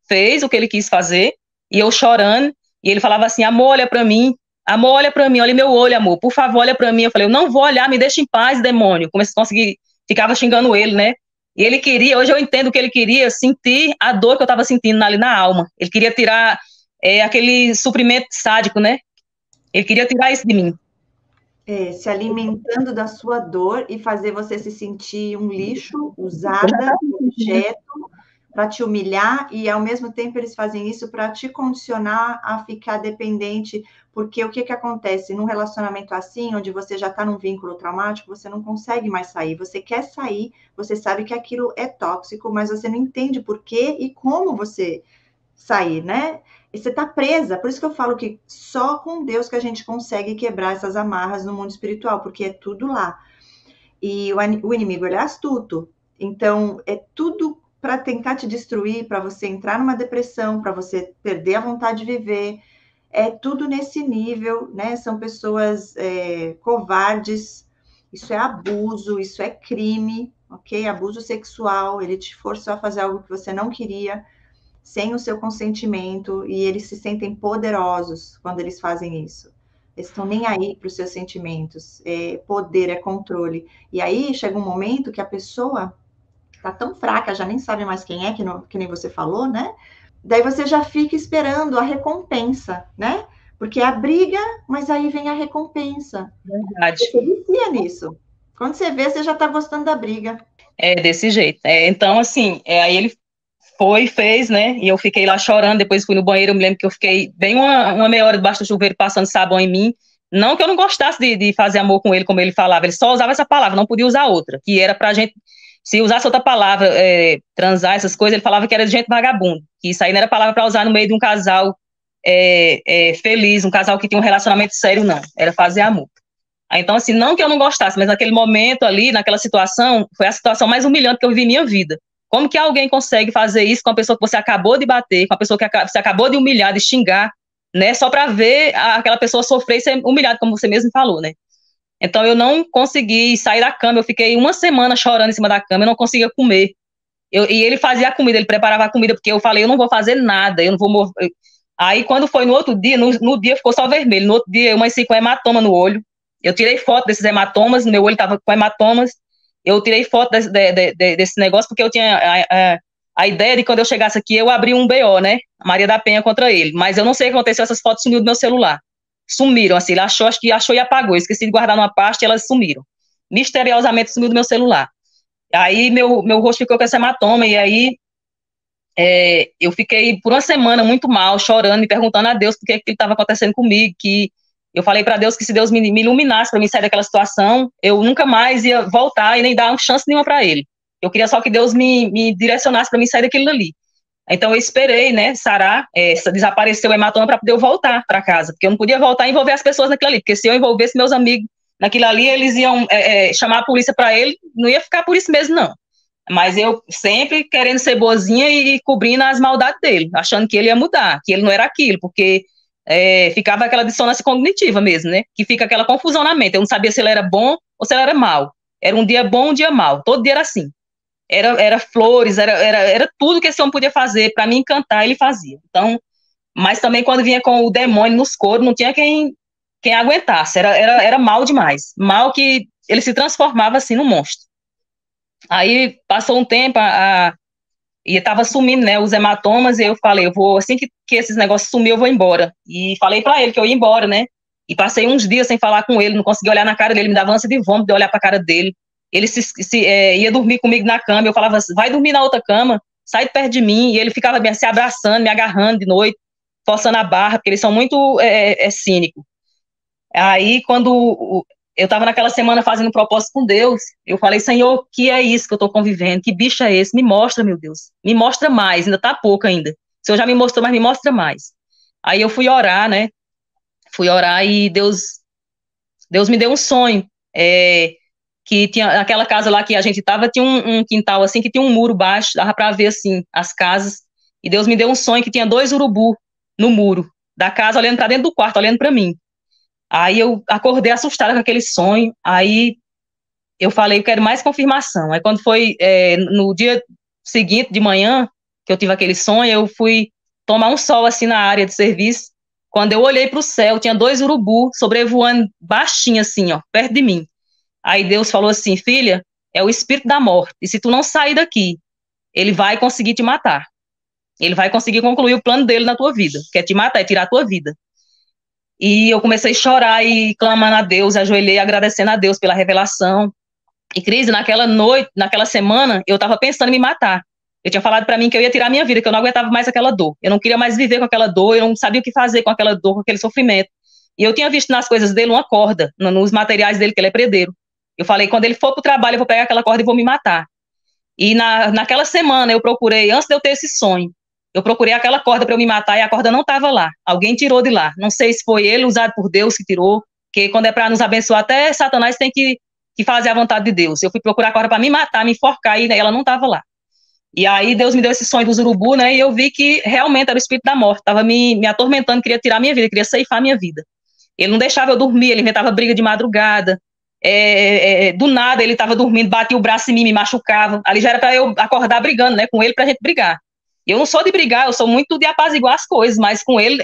fez o que ele quis fazer, e eu chorando, e ele falava assim, amor, olha pra mim, olha meu olho, amor, por favor, olha pra mim. Eu falei, eu não vou olhar, me deixa em paz, demônio. Comecei a conseguir, ficava xingando ele, né? E ele queria, hoje eu entendo que ele queria sentir a dor que eu tava sentindo ali na alma. Ele queria tirar aquele suprimento sádico, né? Ele queria tirar isso de mim. Se alimentando da sua dor e fazer você se sentir um lixo, usada, objeto, para te humilhar, e ao mesmo tempo eles fazem isso para te condicionar a ficar dependente, porque o que acontece num relacionamento assim, onde você já está num vínculo traumático, você não consegue mais sair, você quer sair, você sabe que aquilo é tóxico, mas você não entende por quê e como você sair, né? E você está presa, por isso que eu falo que só com Deus que a gente consegue quebrar essas amarras no mundo espiritual, porque é tudo lá. E o inimigo, ele é astuto, então é tudo para tentar te destruir, para você entrar numa depressão, para você perder a vontade de viver, é tudo nesse nível, né? São pessoas covardes, isso é abuso, isso é crime, ok? Abuso sexual, ele te forçou a fazer algo que você não queria, sem o seu consentimento, e eles se sentem poderosos quando eles fazem isso. Eles estão nem aí para os seus sentimentos, poder, é controle. E aí chega um momento que a pessoa tá tão fraca, já nem sabe mais quem é, que nem você falou, né? Daí você já fica esperando a recompensa, né? Porque é a briga, mas aí vem a recompensa. Verdade. Você vicia nisso. Quando você vê, você já tá gostando da briga. É desse jeito. Então, assim, aí ele fez, né? E eu fiquei lá chorando, depois fui no banheiro, eu me lembro que eu fiquei bem uma meia hora debaixo do chuveiro passando sabão em mim. Não que eu não gostasse de fazer amor com ele, como ele falava, ele só usava essa palavra, não podia usar outra, que era pra gente, se usasse outra palavra, transar, essas coisas, ele falava que era de gente vagabundo, que isso aí não era palavra pra usar no meio de um casal feliz, um casal que tinha um relacionamento sério, não, era fazer amor. Então, assim, não que eu não gostasse, mas naquele momento ali, naquela situação, foi a situação mais humilhante que eu vivi em minha vida. Como que alguém consegue fazer isso com a pessoa que você acabou de bater, com a pessoa que você acabou de humilhar, de xingar, né? Só para ver aquela pessoa sofrer e ser humilhada, como você mesmo falou, né? Então eu não consegui sair da cama, eu fiquei uma semana chorando em cima da cama, eu não conseguia comer. E ele fazia a comida, ele preparava a comida, porque eu falei, eu não vou fazer nada, eu não vou morrer. Aí quando foi no outro dia, no dia ficou só vermelho, no outro dia eu amanheci com hematoma no olho, eu tirei foto desses hematomas, meu olho estava com hematomas, eu tirei foto desse negócio, porque eu tinha a ideia de quando eu chegasse aqui, eu abri um BO, né, Maria da Penha contra ele, mas eu não sei o que aconteceu, essas fotos sumiu do meu celular, sumiram, assim, ele achou, acho que achou e apagou, esqueci de guardar numa pasta e elas sumiram, misteriosamente sumiu do meu celular. Aí meu rosto ficou com esse hematoma, e aí eu fiquei por uma semana muito mal, chorando, me perguntando a Deus por que estava acontecendo comigo, que eu falei para Deus que se Deus me iluminasse para me sair daquela situação, eu nunca mais ia voltar e nem dar uma chance nenhuma para ele. Eu queria só que Deus me direcionasse para me sair daquilo ali. Então eu esperei, né, sarar, desaparecer o hematoma para poder eu voltar para casa, porque eu não podia voltar e envolver as pessoas naquilo ali, porque se eu envolvesse meus amigos naquilo ali, eles iam chamar a polícia para ele, não ia ficar por isso mesmo, não. Mas eu sempre querendo ser boazinha e cobrindo as maldades dele, achando que ele ia mudar, que ele não era aquilo, porque ficava aquela dissonância cognitiva mesmo, né? Que fica aquela confusão na mente. Eu não sabia se ele era bom ou se ele era mal. Era um dia bom, um dia mal. Todo dia era assim. Era flores, era tudo que esse homem podia fazer para me encantar, ele fazia. Então, mas também quando vinha com o demônio nos coros, não tinha quem aguentasse. Era mal demais. Mal que ele se transformava assim num monstro. Aí passou um tempo, e estava sumindo, né, os hematomas, e eu falei, eu vou, assim que esses negócios sumir, eu vou embora. E falei para ele que eu ia embora, né, e passei uns dias sem falar com ele, não conseguia olhar na cara dele, me dava ânsia de vômito de olhar para a cara dele. Ele ia dormir comigo na cama, eu falava assim, vai dormir na outra cama, sai de perto de mim, e ele ficava se abraçando, me agarrando de noite, forçando a barra, porque eles são muito cínicos. Aí, quando eu estava naquela semana fazendo um propósito com Deus, eu falei, Senhor, o que é isso que eu estou convivendo? Que bicho é esse? Me mostra, meu Deus. Me mostra mais, ainda está pouco ainda. O Senhor já me mostrou, mas me mostra mais. Aí eu fui orar, né? Fui orar e Deus me deu um sonho, que tinha aquela casa lá que a gente estava, tinha um quintal assim, que tinha um muro baixo, dava para ver assim, as casas, e Deus me deu um sonho que tinha 2 urubu no muro da casa, olhando para dentro do quarto, olhando para mim. Aí eu acordei assustada com aquele sonho, aí eu falei, eu quero mais confirmação. Aí quando foi no dia seguinte, de manhã, que eu tive aquele sonho, eu fui tomar um sol assim na área de serviço, quando eu olhei para o céu, tinha 2 urubu sobrevoando baixinho assim, ó, perto de mim. Aí Deus falou assim, filha, é o espírito da morte, e se tu não sair daqui, ele vai conseguir te matar. Ele vai conseguir concluir o plano dele na tua vida, que é te matar, é tirar a tua vida. E eu comecei a chorar e clamando a Deus, ajoelhei agradecendo a Deus pela revelação. E, Cris, naquela noite, naquela semana, eu estava pensando em me matar. Eu tinha falado para mim que eu ia tirar minha vida, que eu não aguentava mais aquela dor. Eu não queria mais viver com aquela dor, eu não sabia o que fazer com aquela dor, com aquele sofrimento. E eu tinha visto nas coisas dele uma corda, nos materiais dele, que ele é predeiro. Eu falei, quando ele for para o trabalho, eu vou pegar aquela corda e vou me matar. E naquela semana eu procurei, antes de eu ter esse sonho, eu procurei aquela corda para eu me matar e a corda não estava lá. Alguém tirou de lá. Não sei se foi ele, usado por Deus, que tirou, porque quando é para nos abençoar, até Satanás tem que fazer a vontade de Deus. Eu fui procurar a corda para me matar, me enforcar, e ela não estava lá. E aí Deus me deu esse sonho dos urubu, né, e eu vi que realmente era o espírito da morte, estava me atormentando, queria tirar minha vida, queria ceifar minha vida. Ele não deixava eu dormir, ele inventava briga de madrugada, do nada ele estava dormindo, batia o braço em mim, me machucava, ali já era para eu acordar brigando, né, com ele, para a gente brigar. Eu não sou de brigar, eu sou muito de apaziguar as coisas, mas com ele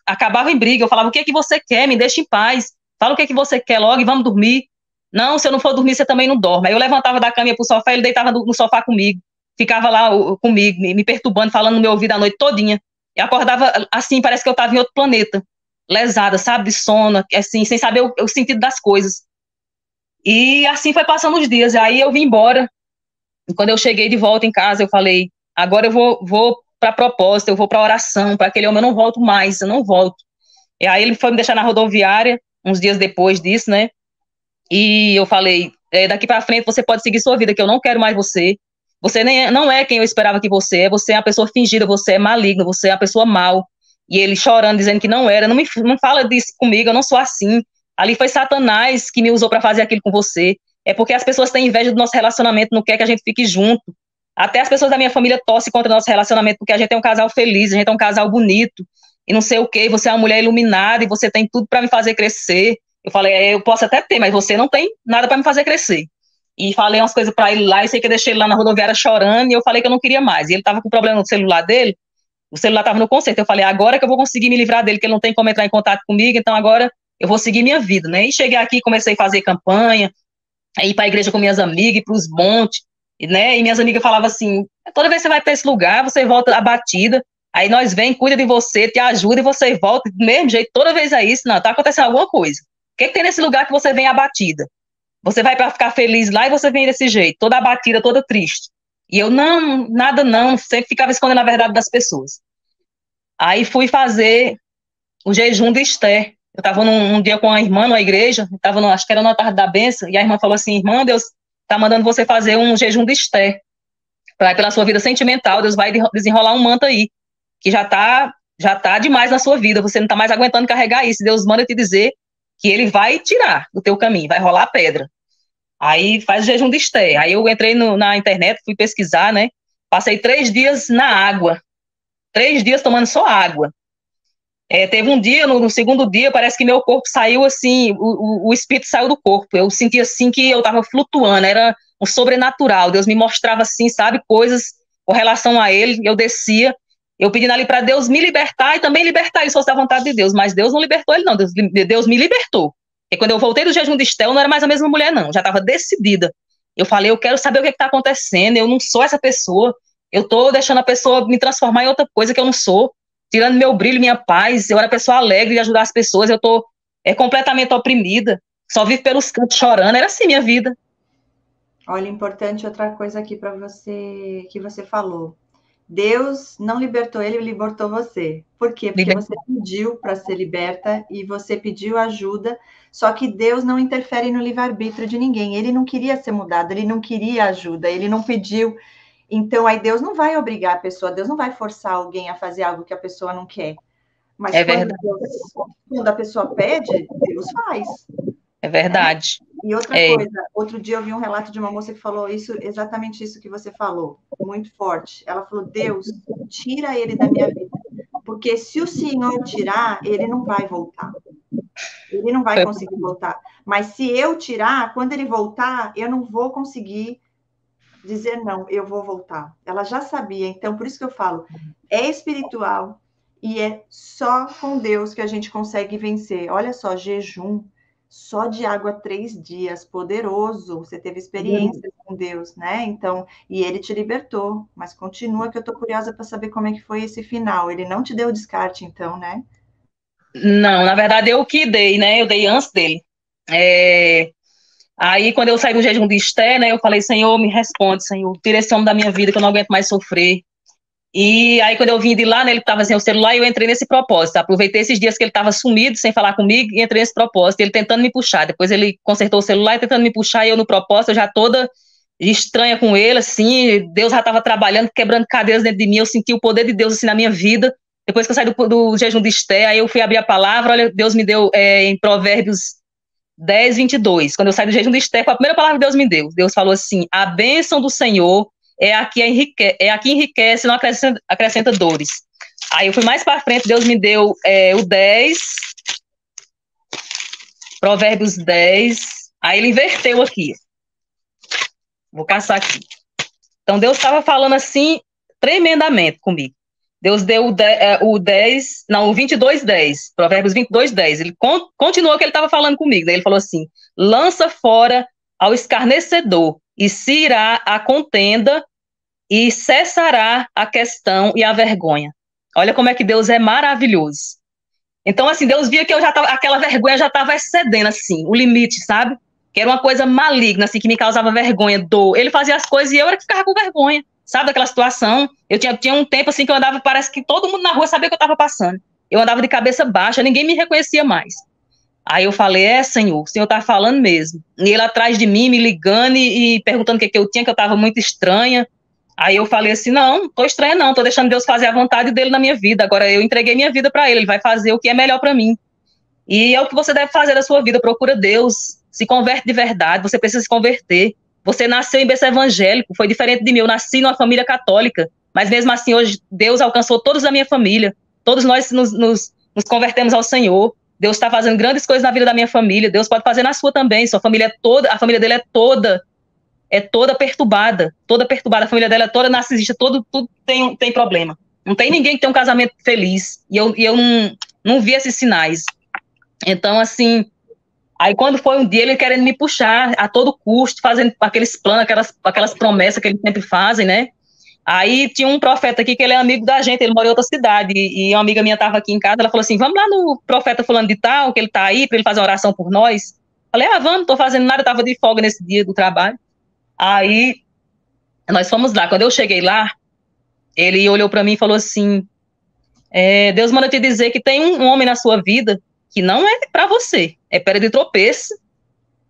acabava em briga, eu falava, o que é que você quer, me deixa em paz, fala o que é que você quer logo e vamos dormir. Não, se eu não for dormir, você também não dorme. Aí eu levantava da cama, ia pro sofá, ele deitava no sofá comigo, ficava lá comigo, me perturbando, falando no meu ouvido a noite todinha. Eu acordava assim, parece que eu estava em outro planeta, lesada, sabe, de sono, assim, sem saber o sentido das coisas. E assim foi passando os dias, aí eu vim embora, e quando eu cheguei de volta em casa, eu falei, agora eu vou para propósito, eu vou para oração, para aquele homem eu não volto mais, eu não volto. E aí ele foi me deixar na rodoviária, uns dias depois disso, né, e eu falei, daqui para frente você pode seguir sua vida, que eu não quero mais você não é quem eu esperava que você é uma pessoa fingida, você é maligno, você é uma pessoa mal. E ele chorando, dizendo que não era, não fala disso comigo, eu não sou assim. Ali foi Satanás que me usou para fazer aquilo com você. É porque as pessoas têm inveja do nosso relacionamento, não quer que a gente fique junto. Até as pessoas da minha família torcem contra o nosso relacionamento, porque a gente é um casal feliz, a gente é um casal bonito, e não sei o quê, você é uma mulher iluminada, e você tem tudo para me fazer crescer. Eu falei, eu posso até ter, mas você não tem nada para me fazer crescer. E falei umas coisas para ele lá, e sei que eu deixei ele lá na rodoviária chorando, e eu falei que eu não queria mais. E ele estava com problema no celular dele, o celular estava no conserto. Eu falei, agora que eu vou conseguir me livrar dele, que ele não tem como entrar em contato comigo, então agora eu vou seguir minha vida, né? E cheguei aqui, comecei a fazer campanha, ir para a igreja com minhas amigas, ir para os montes, né? E minhas amigas falavam assim, toda vez que você vai para esse lugar, você volta abatida, aí nós vem, cuida de você, te ajuda e você volta do mesmo jeito, toda vez é isso. Não, tá acontecendo alguma coisa. O que tem nesse lugar que você vem abatida? Você vai para ficar feliz lá e você vem desse jeito, toda abatida, toda triste. E eu, não, nada não, sempre ficava escondendo a verdade das pessoas. Aí fui fazer o jejum de Esther. Eu estava num dia com a irmã na igreja, acho que era na tarde da bênção, e a irmã falou assim, irmã, Deus está mandando você fazer um jejum de Esther, pela sua vida sentimental, Deus vai desenrolar um manto aí, que já tá demais na sua vida, você não está mais aguentando carregar isso, Deus manda te dizer que ele vai tirar do teu caminho, vai rolar a pedra. Aí faz o jejum de Esther. Aí eu entrei na internet, fui pesquisar, né, passei 3 dias na água, 3 dias tomando só água. Teve um dia, no segundo dia, parece que meu corpo saiu assim, o espírito saiu do corpo, eu senti assim que eu estava flutuando, era um sobrenatural, Deus me mostrava assim, sabe, coisas com relação a ele, eu descia, eu pedindo ali para Deus me libertar e também libertar ele, se fosse a vontade de Deus, mas Deus não libertou ele não, Deus me libertou, e quando eu voltei do jejum de Esther, eu não era mais a mesma mulher não, já estava decidida, eu falei, eu quero saber o que está acontecendo, eu não sou essa pessoa, eu estou deixando a pessoa me transformar em outra coisa que eu não sou, tirando meu brilho, minha paz, eu era pessoa alegre de ajudar as pessoas, eu tô completamente oprimida, só vivo pelos cantos chorando, era assim minha vida. Olha, importante outra coisa aqui para você, que você falou. Deus não libertou ele, libertou você. Por quê? Porque você pediu para ser liberta e você pediu ajuda, só que Deus não interfere no livre-arbítrio de ninguém. Ele não queria ser mudado, ele não queria ajuda, ele não pediu. Então, aí Deus não vai obrigar a pessoa, Deus não vai forçar alguém a fazer algo que a pessoa não quer. Mas quando a pessoa pede, Deus faz. É verdade. E outra coisa, outro dia eu vi um relato de uma moça que falou isso, exatamente isso que você falou, muito forte. Ela falou, Deus, tira ele da minha vida. Porque se o Senhor tirar, ele não vai voltar. Ele não vai conseguir voltar. Mas se eu tirar, quando ele voltar, eu não vou conseguir dizer não, eu vou voltar. Ela já sabia, então por isso que eu falo, é espiritual e é só com Deus que a gente consegue vencer. Olha só, jejum, só de água 3 dias, poderoso, você teve experiência com Deus, né? Então, e ele te libertou, mas continua que eu tô curiosa para saber como é que foi esse final. Ele não te deu o descarte, então, né? Não, na verdade eu que dei, né? Eu dei antes dele. Aí, quando eu saí do jejum de Esther, né, eu falei, Senhor, me responde, Senhor, tira esse homem da minha vida, que eu não aguento mais sofrer. E aí, quando eu vim de lá, né, ele estava sem o celular, e eu entrei nesse propósito. Aproveitei esses dias que ele estava sumido, sem falar comigo, e entrei nesse propósito, ele tentando me puxar. Depois ele consertou o celular e tentando me puxar, e eu no propósito, eu já toda estranha com ele, assim, Deus já estava trabalhando, quebrando cadeias dentro de mim, eu senti o poder de Deus, assim, na minha vida. Depois que eu saí do jejum de Esther, aí eu fui abrir a palavra, olha, Deus me deu em Provérbios 10, 22. Quando eu saí do jejum de Esther, a primeira palavra que Deus me deu. Deus falou assim, a bênção do Senhor é a que enriquece, não acrescenta dores. Aí eu fui mais para frente, Deus me deu o 10, Provérbios 10, aí ele inverteu aqui. Vou caçar aqui. Então Deus estava falando assim, tremendamente comigo. Deus deu o 22, 10, Provérbios 22, 10. Ele continuou que ele estava falando comigo. Daí ele falou assim, lança fora ao escarnecedor, e se irá a contenda, e cessará a questão e a vergonha. Olha como é que Deus é maravilhoso. Então, assim, Deus via que aquela vergonha já estava excedendo, assim, o limite, sabe? Que era uma coisa maligna, assim, que me causava vergonha, dor. Ele fazia as coisas e eu era que ficava com vergonha. Sabe daquela situação? Eu tinha um tempo assim que eu andava, parece que todo mundo na rua sabia que eu estava passando. Eu andava de cabeça baixa, ninguém me reconhecia mais. Aí eu falei, Senhor, o Senhor tá falando mesmo. E ele atrás de mim, me ligando e perguntando o que eu tinha, que eu estava muito estranha. Aí eu falei assim, não tô estranha não, tô deixando Deus fazer a vontade dele na minha vida. Agora eu entreguei minha vida para ele vai fazer o que é melhor para mim. E é o que você deve fazer da sua vida, procura Deus, se converte de verdade, você precisa se converter. Você nasceu em berço evangélico, foi diferente de mim. Eu nasci numa família católica, mas mesmo assim, hoje, Deus alcançou todos da minha família. Todos nós nos convertemos ao Senhor. Deus está fazendo grandes coisas na vida da minha família. Deus pode fazer na sua também. Sua família é toda, a família dele é toda perturbada. Toda perturbada. A família dela é toda narcisista, tudo tem problema. Não tem ninguém que tem um casamento feliz. E eu não vi esses sinais. Então, assim, aí quando foi um dia ele querendo me puxar a todo custo, fazendo aqueles planos, aquelas promessas que eles sempre fazem, né? Aí tinha um profeta aqui que ele é amigo da gente, ele mora em outra cidade, e uma amiga minha estava aqui em casa, ela falou assim, vamos lá no profeta fulano de tal, que ele está aí, para ele fazer uma oração por nós. Falei, vamos, não estou fazendo nada, eu estava de folga nesse dia do trabalho. Aí nós fomos lá, quando eu cheguei lá, ele olhou para mim e falou assim, Deus manda te dizer que tem um homem na sua vida que não é para você, é pedra de tropeço,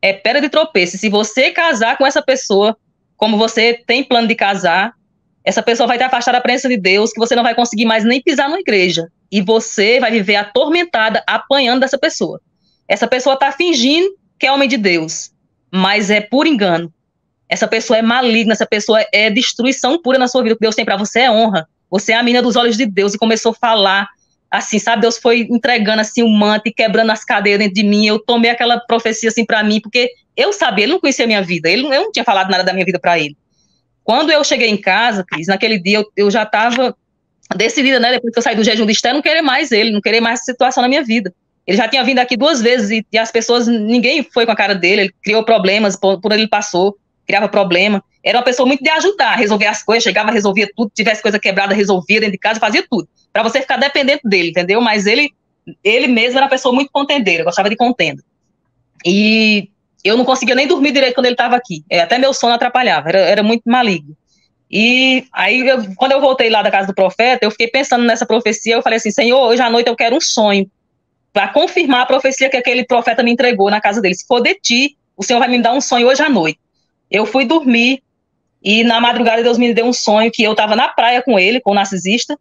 é pedra de tropeço. Se você casar com essa pessoa, como você tem plano de casar, essa pessoa vai te afastar da presença de Deus, que você não vai conseguir mais nem pisar na igreja. E você vai viver atormentada, apanhando dessa pessoa. Essa pessoa está fingindo que é homem de Deus, mas é por engano. Essa pessoa é maligna, essa pessoa é destruição pura na sua vida. O que Deus tem para você é honra. Você é a menina dos olhos de Deus. E começou a falar assim, sabe? Deus foi entregando assim o manto e quebrando as cadeias dentro de mim. Eu tomei aquela profecia assim para mim, porque eu sabia, ele não conhecia a minha vida. Eu não tinha falado nada da minha vida para ele. Quando eu cheguei em casa, Cris, naquele dia eu já estava decidida, né? Depois que eu saí do jejum de Esther, não querer mais ele, não querer mais essa situação na minha vida. Ele já tinha vindo aqui 2 vezes e as pessoas, ninguém foi com a cara dele, ele criou problemas, por onde ele passou, criava problema. Era uma pessoa muito de ajudar, resolver as coisas, chegava, resolvia tudo, tivesse coisa quebrada, resolvia dentro de casa, fazia tudo. Para você ficar dependente dele, entendeu? Mas ele mesmo era uma pessoa muito contendeira, gostava de contenda. E eu não conseguia nem dormir direito quando ele estava aqui. Até meu sono atrapalhava, era muito maligno. E aí, quando eu voltei lá da casa do profeta, eu fiquei pensando nessa profecia, eu falei assim, Senhor, hoje à noite eu quero um sonho, para confirmar a profecia que aquele profeta me entregou na casa dele. Se for de ti, o Senhor vai me dar um sonho hoje à noite. Eu fui dormir, e na madrugada Deus me deu um sonho que eu estava na praia com ele, com o narcisista,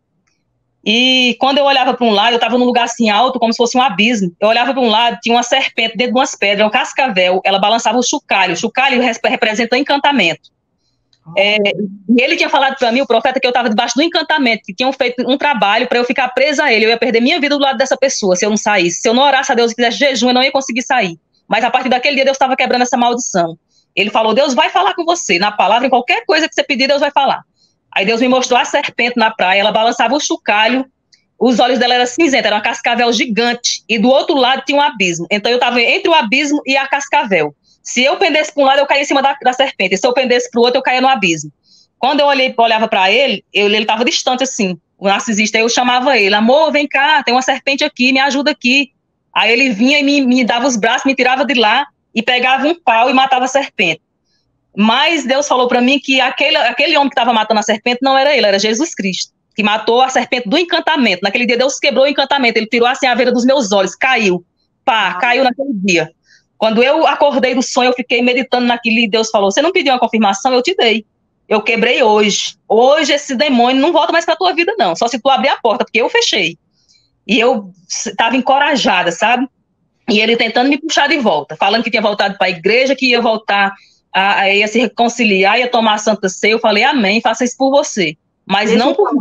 e quando eu olhava para um lado, eu estava num lugar assim alto, como se fosse um abismo. Eu olhava para um lado, tinha uma serpente dentro de umas pedras, um cascavel, ela balançava o chocalho. O chocalho representa encantamento. E ele tinha falado para mim, o profeta, que eu estava debaixo do encantamento, que tinham feito um trabalho para eu ficar presa a ele. Eu ia perder minha vida do lado dessa pessoa se eu não saísse. Se eu não orasse a Deus e fizesse jejum, eu não ia conseguir sair. Mas a partir daquele dia, Deus estava quebrando essa maldição. Ele falou, Deus vai falar com você. Na palavra, em qualquer coisa que você pedir, Deus vai falar. Aí Deus me mostrou a serpente na praia, ela balançava o chocalho, os olhos dela eram cinzentos, era uma cascavel gigante, e do outro lado tinha um abismo. Então eu estava entre o abismo e a cascavel. Se eu pendesse para um lado, eu caía em cima da serpente, e se eu pendesse para o outro, eu caía no abismo. Quando eu olhava para ele estava distante assim, o narcisista, aí eu chamava ele, amor, vem cá, tem uma serpente aqui, me ajuda aqui. Aí ele vinha e me dava os braços, me tirava de lá, e pegava um pau e matava a serpente. Mas Deus falou para mim que aquele homem que estava matando a serpente não era ele, era Jesus Cristo, que matou a serpente do encantamento. Naquele dia Deus quebrou o encantamento, ele tirou assim a veira dos meus olhos, caiu, caiu naquele dia. Quando eu acordei do sonho, eu fiquei meditando naquilo e Deus falou, você não pediu uma confirmação? Eu te dei. Eu quebrei hoje. Hoje esse demônio não volta mais para a tua vida não, só se tu abrir a porta, porque eu fechei. E eu estava encorajada, sabe? E ele tentando me puxar de volta, falando que tinha voltado para a igreja, que ia voltar ia se reconciliar, ia tomar a Santa Ceia. Eu falei, amém, faça isso por você, mas não por mim.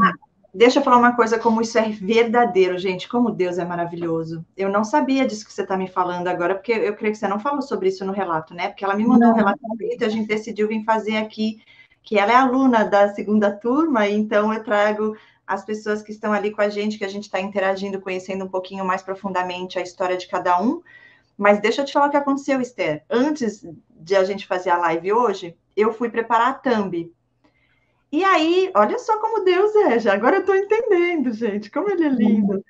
Deixa eu falar uma coisa, como isso é verdadeiro, gente, como Deus é maravilhoso. Eu não sabia disso que você está me falando agora, porque eu creio que você não falou sobre isso no relato, né? Porque ela me mandou um relato e a gente decidiu vir fazer aqui, que ela é aluna da 2ª turma, então eu trago as pessoas que estão ali com a gente, que a gente está interagindo, conhecendo um pouquinho mais profundamente a história de cada um. Mas deixa eu te falar o que aconteceu, Esther. Antes de a gente fazer a live hoje, eu fui preparar a thumb. E aí, olha só como Deus é, já agora eu estou entendendo, gente, como ele é lindo.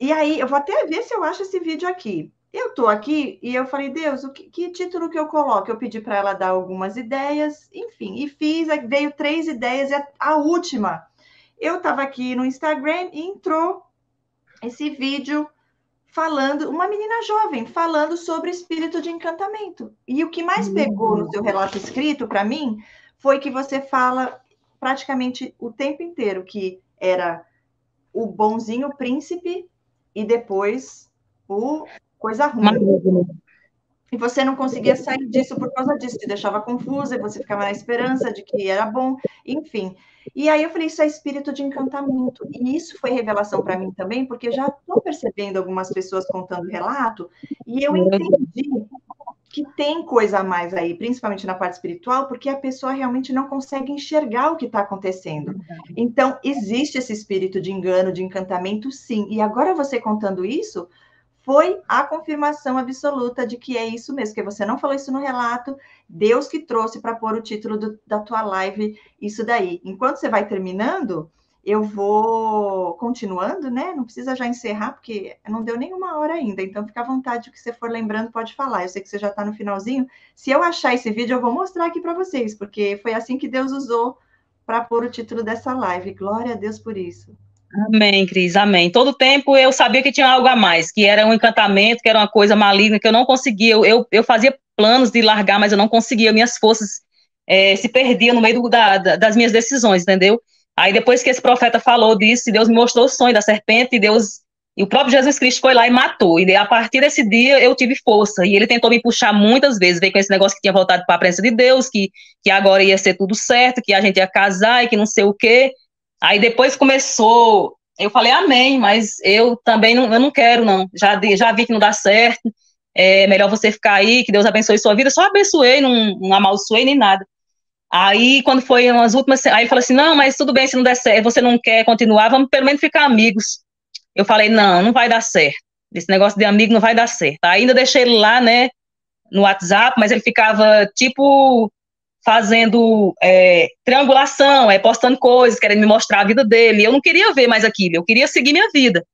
E aí, eu vou até ver se eu acho esse vídeo aqui. Eu estou aqui e eu falei, Deus, que título que eu coloco? Eu pedi para ela dar algumas ideias, enfim, e fiz, veio 3 ideias, e a última. Eu estava aqui no Instagram e entrou esse vídeo falando, uma menina jovem, falando sobre espírito de encantamento. E o que mais pegou no seu relato escrito para mim foi que você fala praticamente o tempo inteiro que era o bonzinho príncipe e depois o coisa ruim. e você não conseguia sair disso por causa disso, te deixava confusa, e você ficava na esperança de que era bom, enfim. E aí eu falei, isso é espírito de encantamento. E isso foi revelação para mim também, porque eu já estou percebendo algumas pessoas contando relato, e eu entendi que tem coisa a mais aí, principalmente na parte espiritual, porque a pessoa realmente não consegue enxergar o que está acontecendo. Então, existe esse espírito de engano, de encantamento, sim. E agora você contando isso, foi a confirmação absoluta de que é isso mesmo, porque você não falou isso no relato, Deus que trouxe para pôr o título da tua live, isso daí. Enquanto você vai terminando, eu vou continuando, né? Não precisa já encerrar, porque não deu nenhuma hora ainda, então fica à vontade, o que você for lembrando pode falar. Eu sei que você já está no finalzinho. Se eu achar esse vídeo, eu vou mostrar aqui para vocês, porque foi assim que Deus usou para pôr o título dessa live. Glória a Deus por isso. Amém, Cris, amém. Todo tempo eu sabia que tinha algo a mais, que era um encantamento, que era uma coisa maligna, que eu não conseguia. Eu fazia planos de largar, mas eu não conseguia. Minhas forças se perdiam no meio das minhas decisões, entendeu? Aí depois que esse profeta falou disso, Deus me mostrou o sonho da serpente, e o próprio Jesus Cristo foi lá e matou. E a partir desse dia eu tive força. E ele tentou me puxar muitas vezes, veio com esse negócio que tinha voltado para a presença de Deus, que agora ia ser tudo certo, que a gente ia casar e que não sei o quê. Aí depois começou, eu falei amém, mas eu também eu não quero, não. Já vi que não dá certo, é melhor você ficar aí, que Deus abençoe sua vida. Só abençoei, não amaldiçoei nem nada. Aí quando foi umas últimas, aí ele falou assim, não, mas tudo bem, se não der certo, você não quer continuar, vamos pelo menos ficar amigos. Eu falei, não vai dar certo. Esse negócio de amigo não vai dar certo. Aí ainda deixei ele lá, né, no WhatsApp, mas ele ficava tipo fazendo triangulação, postando coisas, querendo me mostrar a vida dele. Eu não queria ver mais aquilo, eu queria seguir minha vida,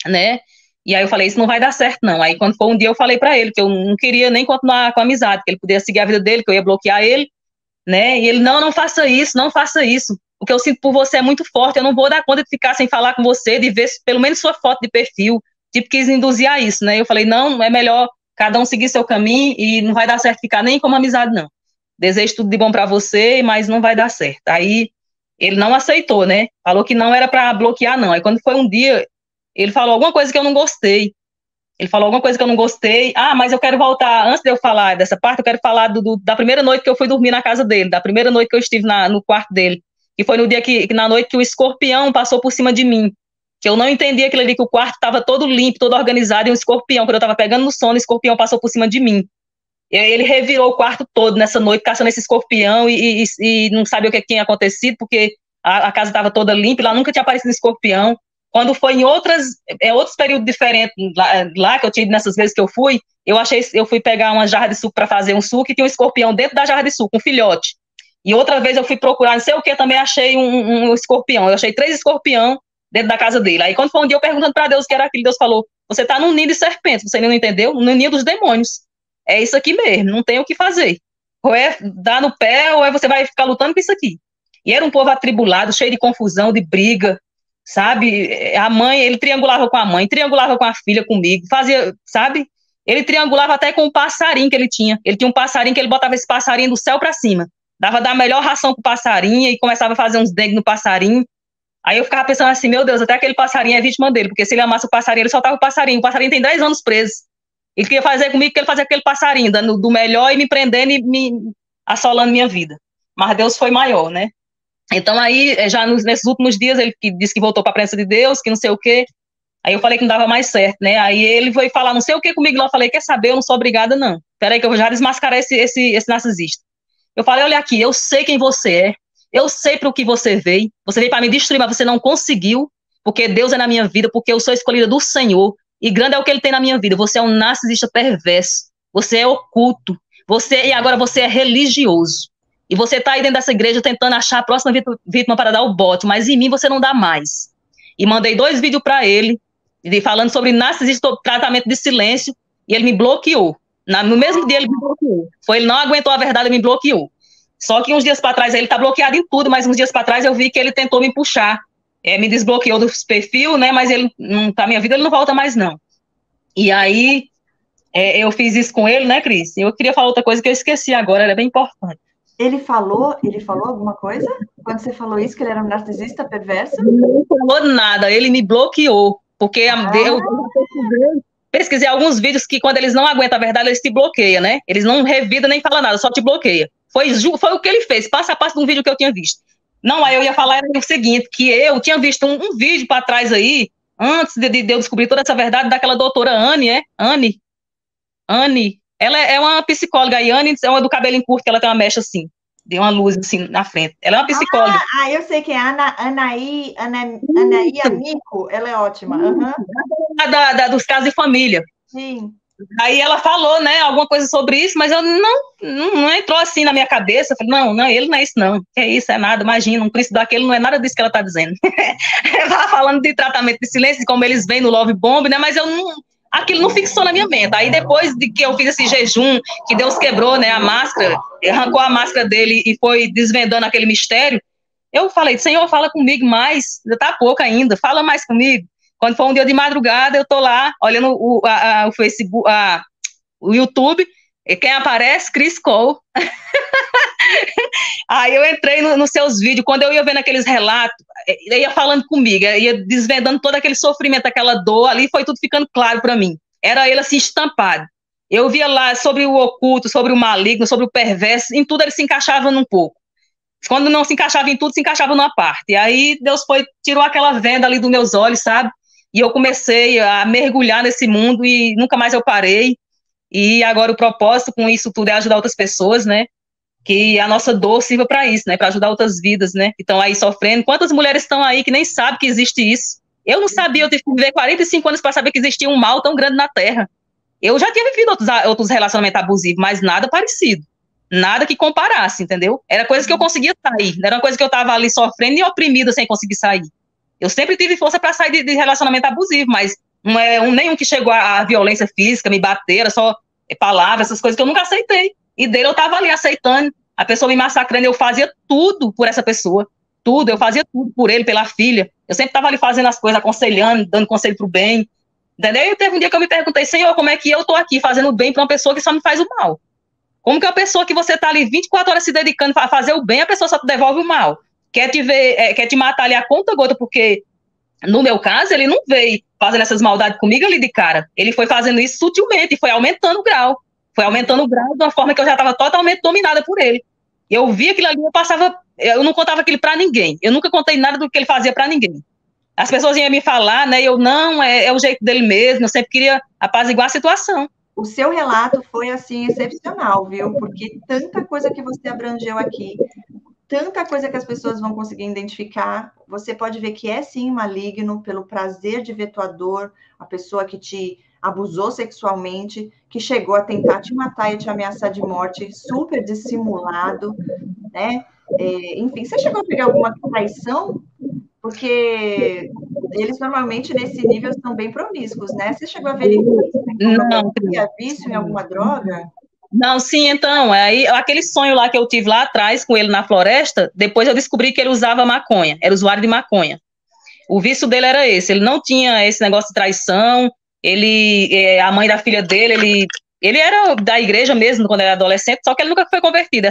né? E aí eu falei, isso não vai dar certo, não. Aí quando foi um dia eu falei para ele que eu não queria nem continuar com a amizade, que ele podia seguir a vida dele, que eu ia bloquear ele, né? E ele, não faça isso, não faça isso. O que eu sinto por você é muito forte, eu não vou dar conta de ficar sem falar com você, de ver pelo menos sua foto de perfil. Tipo, quis induzir a isso, né? Eu falei, não, é melhor cada um seguir seu caminho e não vai dar certo ficar nem como amizade, não. Desejo tudo de bom para você, mas não vai dar certo. Aí ele não aceitou, né? Falou que não era para bloquear, não. Aí quando foi um dia, ele falou alguma coisa que eu não gostei. Ele falou alguma coisa que eu não gostei. Ah, mas eu quero voltar, antes de eu falar dessa parte, eu quero falar da primeira noite que eu fui dormir na casa dele, da primeira noite que eu estive no quarto dele. Que foi no dia na noite que o escorpião passou por cima de mim. Que eu não entendi aquilo ali, que o quarto estava todo limpo, todo organizado, e um escorpião, quando eu estava pegando no sono, o escorpião passou por cima de mim. Ele revirou o quarto todo nessa noite, caçando esse escorpião, e não sabia o que tinha acontecido, porque a casa estava toda limpa, e lá nunca tinha aparecido escorpião. Quando foi em outros períodos diferentes, lá que eu tive nessas vezes que eu fui, eu fui pegar uma jarra de suco para fazer um suco, e tinha um escorpião dentro da jarra de suco, um filhote. E outra vez eu fui procurar, não sei o que, também achei um escorpião. Eu achei 3 escorpião dentro da casa dele. Aí quando foi um dia eu perguntando para Deus o que era aquilo, Deus falou, você está num ninho de serpentes, você não entendeu? No ninho dos demônios. É isso aqui mesmo, não tem o que fazer. Ou é dar no pé, ou é você vai ficar lutando com isso aqui. E era um povo atribulado, cheio de confusão, de briga, sabe? A mãe, ele triangulava com a mãe, triangulava com a filha comigo, fazia, sabe? Ele triangulava até com o passarinho que ele tinha. Ele tinha um passarinho que ele botava esse passarinho do céu para cima. Dava da melhor ração pro passarinho e começava a fazer uns dengue no passarinho. Aí eu ficava pensando assim, meu Deus, até aquele passarinho é vítima dele, porque se ele amasse o passarinho, ele soltava o passarinho. O passarinho tem 10 anos preso. Ele queria fazer comigo que ele fazia aquele passarinho, dando do melhor e me prendendo e me assolando minha vida. Mas Deus foi maior, né? Então aí, já nesses últimos dias, ele disse que voltou para a presença de Deus, que não sei o quê. Aí eu falei que não dava mais certo, né? Aí ele foi falar não sei o que comigo lá. Eu falei, quer saber, eu não sou obrigada, não. Peraí que eu vou já desmascarar esse narcisista. Eu falei, olha aqui, eu sei quem você é. Eu sei para o que você veio. Você veio para me destruir, mas você não conseguiu. Porque Deus é na minha vida, porque eu sou escolhida do Senhor. E grande é o que ele tem na minha vida. Você é um narcisista perverso. Você é oculto. E agora você é religioso. E você está aí dentro dessa igreja tentando achar a próxima vítima para dar o bote. Mas em mim você não dá mais. E mandei 2 vídeos para ele, falando sobre narcisista, tratamento de silêncio. E ele me bloqueou. No mesmo dia ele me bloqueou. Ele não aguentou a verdade e me bloqueou. Só que uns dias para trás, ele está bloqueado em tudo, mas uns dias para trás eu vi que ele tentou me puxar. Me desbloqueou do perfil, né? Mas ele, pra minha vida, ele não volta mais, não. E aí, eu fiz isso com ele, né, Cris? Eu queria falar outra coisa que eu esqueci agora, era bem importante. Ele falou alguma coisa? Quando você falou isso, que ele era um narcisista perverso? Não falou nada, ele me bloqueou. Porque pesquisei alguns vídeos que quando eles não aguentam a verdade, eles te bloqueiam, né? Eles não revidam nem falam nada, só te bloqueiam. Foi o que ele fez, passo a passo de um vídeo que eu tinha visto. Não, aí eu ia falar o seguinte, que eu tinha visto um vídeo para trás aí, antes de eu descobrir toda essa verdade, daquela doutora Anne, ela é uma psicóloga, a Anne é uma do cabelinho curto, que ela tem uma mecha assim, de uma luz assim na frente. Ela é uma psicóloga. Eu sei quem é, Anaí Amico, ela é ótima. Uhum. Dos casos de família. Sim. Aí ela falou, né, alguma coisa sobre isso, mas eu não entrou assim na minha cabeça. Eu falei, não, ele não é isso, não. Que é isso, é nada, imagina, um príncipe daquele não é nada disso que ela está dizendo. Ela estava falando de tratamento de silêncio, de como eles vêm no Love Bomb, né, mas aquilo não fixou na minha mente. Aí depois de que eu fiz esse jejum, que Deus quebrou, né, a máscara, arrancou a máscara dele e foi desvendando aquele mistério, eu falei, Senhor, fala comigo mais, tá pouco ainda, fala mais comigo. Quando foi um dia de madrugada, eu tô lá, olhando o Facebook, o YouTube, e quem aparece? Chris Cole. Aí eu entrei nos seus vídeos, quando eu ia vendo aqueles relatos, eu ia falando comigo, ia desvendando todo aquele sofrimento, aquela dor ali, foi tudo ficando claro para mim. Era ele assim estampado. Eu via lá sobre o oculto, sobre o maligno, sobre o perverso, em tudo ele se encaixava num pouco. Quando não se encaixava em tudo, se encaixava numa parte. E aí Deus tirou aquela venda ali dos meus olhos, sabe? E eu comecei a mergulhar nesse mundo e nunca mais eu parei. E agora o propósito com isso tudo é ajudar outras pessoas, né? Que a nossa dor sirva para isso, né? Para ajudar outras vidas, né? Que estão aí sofrendo. Quantas mulheres estão aí que nem sabem que existe isso? Eu não sabia, eu tive que viver 45 anos para saber que existia um mal tão grande na Terra. Eu já tinha vivido outros relacionamentos abusivos, mas nada parecido. Nada que comparasse, entendeu? Era coisa que eu conseguia sair. Não era uma coisa que eu estava ali sofrendo e oprimida sem conseguir sair. Eu sempre tive força para sair de relacionamento abusivo, mas não é nenhum que chegou à violência física, me bater, era só palavras, essas coisas que eu nunca aceitei. E dele eu estava ali aceitando, a pessoa me massacrando, eu fazia tudo por essa pessoa, tudo, eu fazia tudo por ele, pela filha. Eu sempre estava ali fazendo as coisas, aconselhando, dando conselho pro bem, entendeu? E teve um dia que eu me perguntei, Senhor, como é que eu tô aqui fazendo o bem para uma pessoa que só me faz o mal? Como que a pessoa que você está ali 24 horas se dedicando a fazer o bem, a pessoa só te devolve o mal? Quer te matar ali a conta gota, porque no meu caso, ele não veio fazendo essas maldades comigo ali de cara. Ele foi fazendo isso sutilmente, foi aumentando o grau. Foi aumentando o grau de uma forma que eu já estava totalmente dominada por ele. Eu via aquilo ali, eu não contava aquilo para ninguém. Eu nunca contei nada do que ele fazia para ninguém. As pessoas iam me falar, né? Eu não, é o jeito dele mesmo, eu sempre queria apaziguar a situação. O seu relato foi, assim, excepcional, viu? Porque tanta coisa que você abrangeu aqui, tanta coisa que as pessoas vão conseguir identificar, você pode ver que é sim maligno pelo prazer de ver tua dor, a pessoa que te abusou sexualmente, que chegou a tentar te matar e te ameaçar de morte, super dissimulado, né? Enfim, você chegou a pegar alguma traição? Porque eles normalmente nesse nível são bem promíscuos, né? Você chegou a ver não vício em alguma droga? Não, sim, então, aí aquele sonho lá que eu tive lá atrás com ele na floresta, depois eu descobri que ele usava maconha, era usuário de maconha. O vício dele era esse, ele não tinha esse negócio de traição, a mãe da filha dele, ele era da igreja mesmo quando era adolescente, só que ele nunca foi convertido.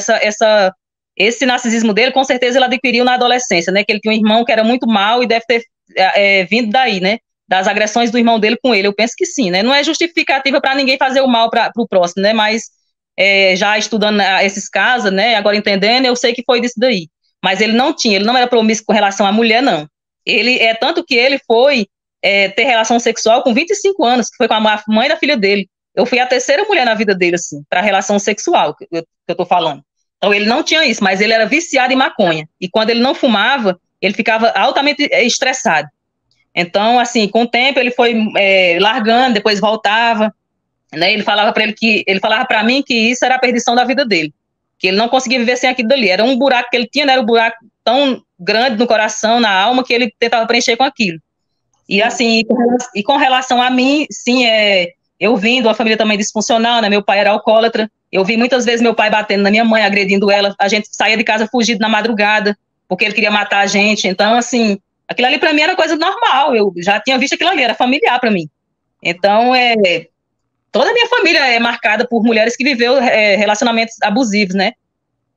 Esse narcisismo dele, com certeza, ele adquiriu na adolescência, né? Que ele tinha um irmão que era muito mal e deve ter vindo daí, né? Das agressões do irmão dele com ele. Eu penso que sim, né? Não é justificativa para ninguém fazer o mal para o próximo, né? Mas já estudando esses casos, né? Agora entendendo, eu sei que foi disso daí. Mas ele não era promíscuo com relação à mulher, não. Tanto que ele foi ter relação sexual com 25 anos, que foi com a mãe da filha dele. Eu fui a terceira mulher na vida dele, assim, para relação sexual, que eu tô falando. Então, ele não tinha isso, mas ele era viciado em maconha. E quando ele não fumava, ele ficava altamente estressado. Então, assim, com o tempo, ele foi largando, depois voltava, né? Ele falava para mim que isso era a perdição da vida dele, que ele não conseguia viver sem aquilo dali. Era um buraco que ele tinha, né? Era um buraco tão grande no coração, na alma, que ele tentava preencher com aquilo. E, assim, com relação a mim, sim, eu vim de uma família também disfuncional, né? Meu pai era alcoólatra. Eu vi muitas vezes meu pai batendo na minha mãe, agredindo ela. A gente saía de casa fugido na madrugada, porque ele queria matar a gente. Então, assim, aquilo ali para mim era coisa normal. Eu já tinha visto aquilo ali, era familiar para mim. Então, toda a minha família é marcada por mulheres que viveu relacionamentos abusivos, né?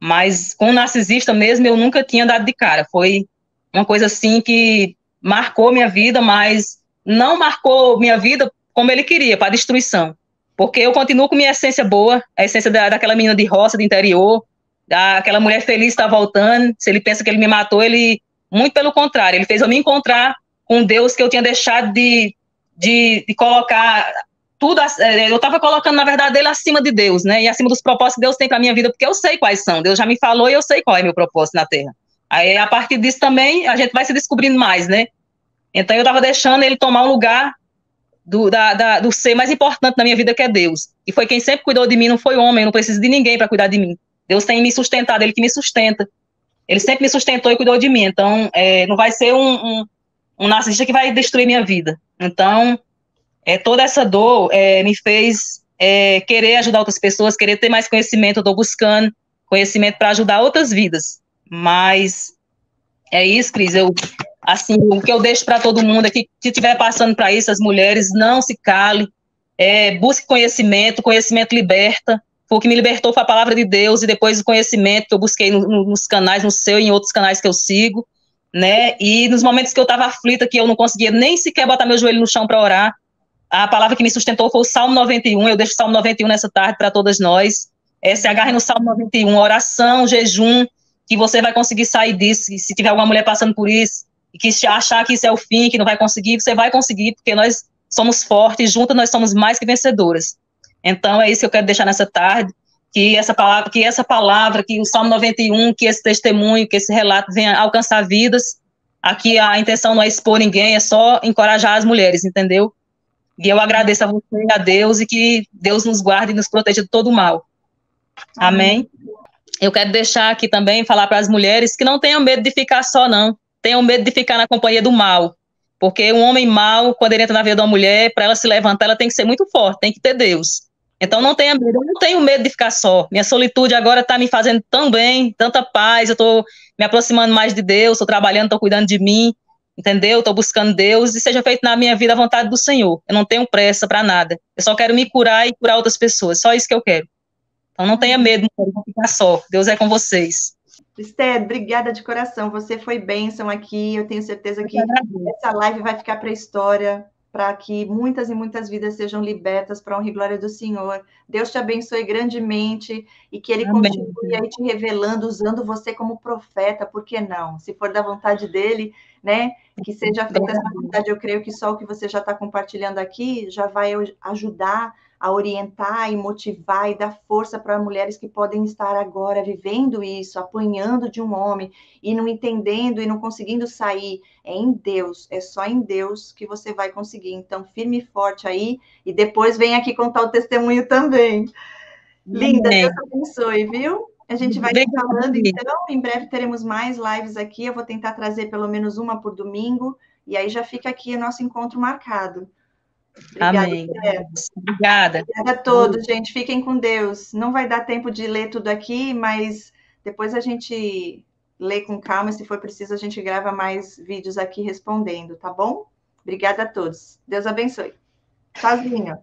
Mas com o narcisista mesmo, eu nunca tinha dado de cara. Foi uma coisa assim que marcou minha vida, mas não marcou minha vida como ele queria, para destruição. Porque eu continuo com minha essência boa, a essência daquela menina de roça, do interior, aquela mulher feliz está voltando. Se ele pensa que ele me matou, ele, muito pelo contrário, ele fez eu me encontrar com Deus, que eu tinha deixado de colocar tudo, eu estava colocando, na verdade, ele acima de Deus, né, e acima dos propósitos que Deus tem para a minha vida, porque eu sei quais são, Deus já me falou e eu sei qual é meu propósito na Terra. Aí, a partir disso também, a gente vai se descobrindo mais, né, então eu estava deixando ele tomar um lugar do ser mais importante na minha vida, que é Deus. E foi quem sempre cuidou de mim, não foi homem, eu não preciso de ninguém para cuidar de mim. Deus tem me sustentado, Ele que me sustenta. Ele sempre me sustentou e cuidou de mim. Então, não vai ser um narcisista que vai destruir minha vida. Então, toda essa dor me fez querer ajudar outras pessoas, querer ter mais conhecimento. Eu estou buscando conhecimento para ajudar outras vidas. Mas é isso, Cris. Assim, o que eu deixo para todo mundo aqui, que estiver passando para isso, as mulheres, não se cale, busque conhecimento, conhecimento liberta. O que me libertou foi a palavra de Deus, e depois o conhecimento que eu busquei nos canais, no seu e em outros canais que eu sigo, né, e nos momentos que eu estava aflita, que eu não conseguia nem sequer botar meu joelho no chão para orar, a palavra que me sustentou foi o Salmo 91, eu deixo o Salmo 91 nessa tarde para todas nós, se agarre no Salmo 91, oração, jejum, que você vai conseguir sair disso, e se tiver alguma mulher passando por isso, e que achar que isso é o fim, que não vai conseguir, você vai conseguir, porque nós somos fortes, juntas nós somos mais que vencedoras. Então, é isso que eu quero deixar nessa tarde, que essa palavra, que o Salmo 91, que esse testemunho, que esse relato venha alcançar vidas. Aqui a intenção não é expor ninguém, é só encorajar as mulheres, entendeu? E eu agradeço a você e a Deus, e que Deus nos guarde e nos proteja de todo o mal. Amém? Eu quero deixar aqui também, falar para as mulheres que não tenham medo de ficar só, não. Tenham medo de ficar na companhia do mal. Porque um homem mau, quando ele entra na vida de uma mulher, para ela se levantar, ela tem que ser muito forte, tem que ter Deus. Então não tenha medo, eu não tenho medo de ficar só. Minha solitude agora está me fazendo tão bem, tanta paz, eu estou me aproximando mais de Deus, estou trabalhando, estou cuidando de mim, entendeu? Estou buscando Deus, e seja feito na minha vida a vontade do Senhor. Eu não tenho pressa para nada. Eu só quero me curar e curar outras pessoas, só isso que eu quero. Então não tenha medo de ficar só, Deus é com vocês. Esther, obrigada de coração, você foi bênção aqui, eu tenho certeza que essa live vai ficar para a história, para que muitas e muitas vidas sejam libertas para a honra e glória do Senhor. Deus te abençoe grandemente, e que Ele continue aí te revelando, usando você como profeta, por que não? Se for da vontade dele, né? Que seja feita essa vontade. Eu creio que só o que você já está compartilhando aqui já vai ajudar a orientar e motivar e dar força para mulheres que podem estar agora vivendo isso, apanhando de um homem e não entendendo e não conseguindo sair. É em Deus, é só em Deus que você vai conseguir. Então, firme e forte aí, e depois vem aqui contar o testemunho também. Linda, Deus abençoe, viu? A gente vai falando, então, em breve teremos mais lives aqui, eu vou tentar trazer pelo menos uma por domingo, e aí já fica aqui o nosso encontro marcado. Obrigada, amém. Obrigada. Obrigada a todos, gente. Fiquem com Deus. Não vai dar tempo de ler tudo aqui, mas depois a gente lê com calma. Se for preciso, a gente grava mais vídeos aqui respondendo, tá bom? Obrigada a todos. Deus abençoe. Sozinho.